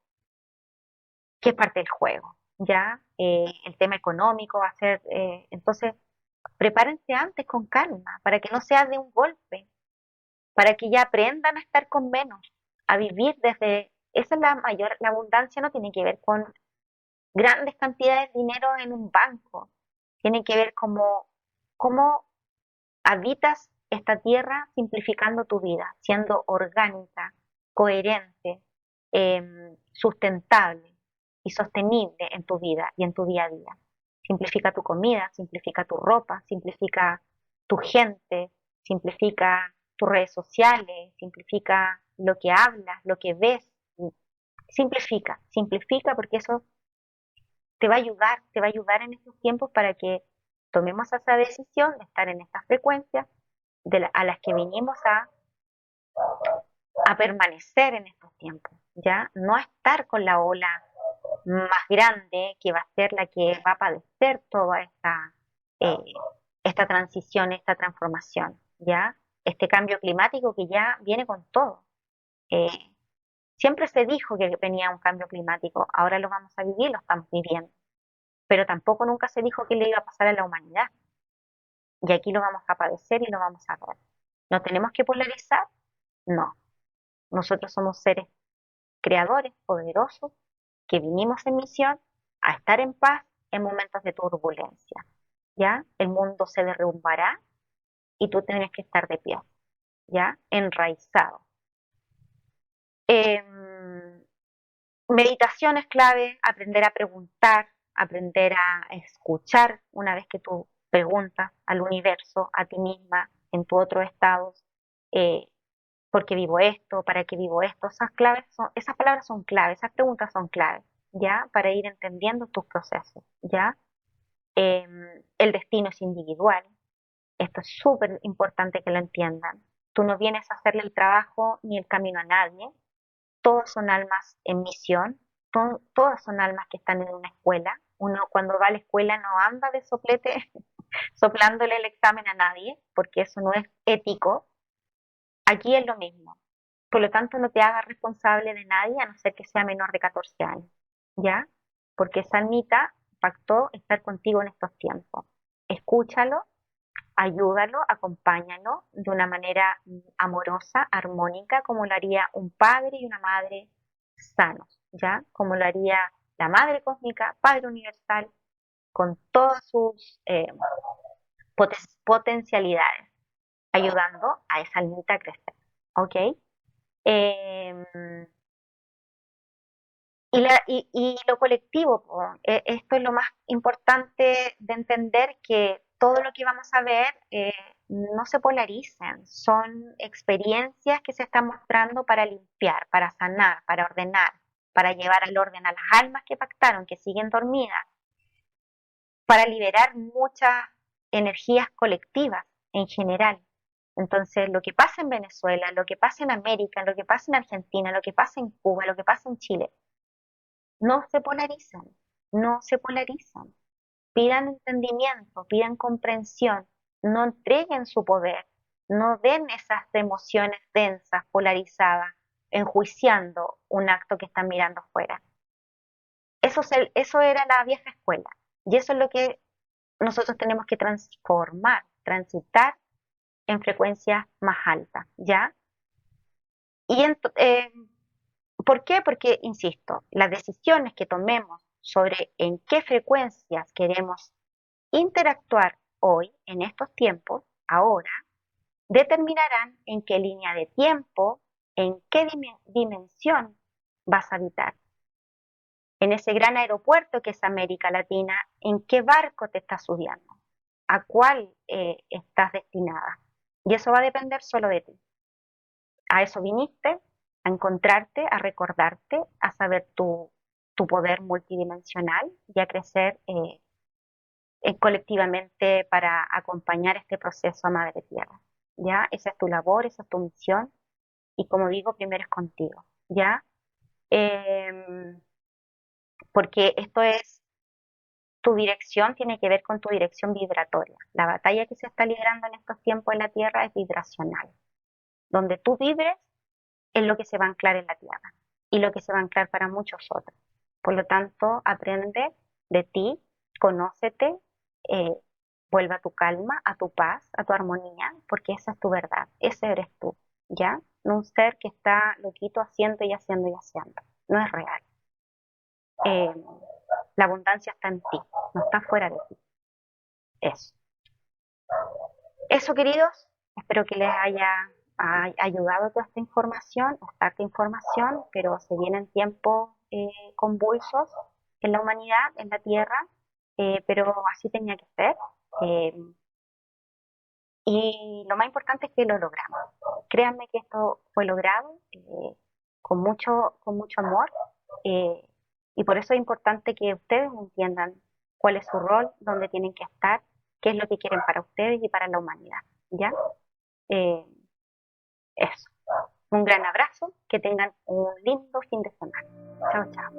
que es parte del juego, ¿ya? El tema económico va a ser, entonces, prepárense antes con calma, para que no sea de un golpe, para que ya aprendan a estar con menos, a vivir desde, esa es la mayor, la abundancia no tiene que ver con grandes cantidades de dinero en un banco, tiene que ver cómo habitas esta tierra simplificando tu vida, siendo orgánica, coherente, sustentable y sostenible en tu vida y en tu día a día. Simplifica tu comida, simplifica tu ropa, simplifica tu gente, simplifica tus redes sociales, simplifica lo que hablas, lo que ves. Simplifica, simplifica porque eso te va a ayudar en estos tiempos para que tomemos esa decisión de estar en estas frecuencias a las que vinimos a permanecer en estos tiempos, ¿ya? No a estar con la ola más grande que va a ser la que va a padecer toda eh, esta transición, esta transformación, ¿ya? Este cambio climático que ya viene con todo. Eh, Siempre se dijo que venía un cambio climático, ahora lo vamos a vivir, lo estamos viviendo, pero tampoco nunca se dijo que le iba a pasar a la humanidad, y aquí lo vamos a padecer y lo vamos a ver. ¿No tenemos que polarizar? No. Nosotros somos seres creadores, poderosos, que vinimos en misión a estar en paz en momentos de turbulencia. ¿Ya? El mundo se derrumbará y tú tienes que estar de pie, ¿ya? Enraizado. Meditación es clave, aprender a preguntar, aprender a escuchar una vez que tú preguntas al universo, a ti misma, en tu otro estado, eh, ¿por qué vivo esto? ¿Para qué vivo esto? Esas palabras son claves, esas preguntas son claves, ¿ya? Para ir entendiendo tus procesos, ¿ya? El destino es individual, esto es súper importante que lo entiendan. Tú no vienes a hacerle el trabajo ni el camino a nadie, todos son almas en misión, todas son almas que están en una escuela. Uno cuando va a la escuela no anda de soplete soplándole el examen a nadie, porque eso no es ético. Aquí es lo mismo. Por lo tanto, no te hagas responsable de nadie a no ser que sea menor de 14 años, ¿ya? Porque esa almita pactó estar contigo en estos tiempos. Escúchalo, ayúdalo, acompáñalo de una manera amorosa, armónica, como lo haría un padre y una madre sanos, ¿ya? Como lo haría la madre cósmica, Padre universal, con todas sus potencialidades, ayudando a esa almita a crecer, ¿ok? Eh, y lo colectivo, esto es lo más importante de entender que todo lo que vamos a ver no se polaricen, son experiencias que se están mostrando para limpiar, para sanar, para ordenar, para llevar al orden a las almas que pactaron, que siguen dormidas, para liberar muchas energías colectivas en general. Entonces, lo que pasa en Venezuela, lo que pasa en América, lo que pasa en Argentina, lo que pasa en Cuba, lo que pasa en Chile, no se polarizan, no se polarizan. Pidan entendimiento, pidan comprensión, no entreguen su poder, no den esas emociones densas, polarizadas, enjuiciando un acto que están mirando afuera. Eso era la vieja escuela y eso es lo que nosotros tenemos que transformar, transitar en frecuencias más altas, ¿ya? Y ¿por qué? Porque, insisto, las decisiones que tomemos sobre en qué frecuencias queremos interactuar hoy, en estos tiempos, ahora, determinarán en qué línea de tiempo, en qué dimensión vas a habitar. En ese gran aeropuerto que es América Latina, ¿en qué barco te estás subiendo? ¿A cuál estás destinada? Y eso va a depender solo de ti. A eso viniste, a encontrarte, a recordarte, a saber tu poder multidimensional y a crecer colectivamente para acompañar este proceso a Madre Tierra. ¿ya? Esa es tu labor, esa es tu misión, y como digo, primero es contigo, ¿ya? Em, Porque esto es, tu dirección tiene que ver con tu dirección vibratoria. La batalla que se está librando en estos tiempos en la Tierra es vibracional. Donde tú vibres es lo que se va a anclar en la Tierra y lo que se va a anclar para muchos otros. Por lo tanto, aprende de ti, conócete, eh, vuelve a tu calma, a tu paz, a tu armonía, porque esa es tu verdad, ese eres tú, ¿ya? No un ser que está loquito haciendo y haciendo y haciendo. No es real. Eh, la abundancia está en ti, no está fuera de ti. Eso. Eso, queridos, espero que les haya ayudado toda esta información, esta información, pero se vienen tiempos convulsos en la humanidad, en la Tierra, pero así tenía que ser. eh, y lo más importante es que lo logramos. Créanme que esto fue logrado con mucho amor, eh, y por eso es importante que ustedes entiendan cuál es su rol, dónde tienen que estar, qué es lo que quieren para ustedes y para la humanidad, ¿ya? Eh, Eso. Un gran abrazo, que tengan un lindo fin de semana. Chao, chao.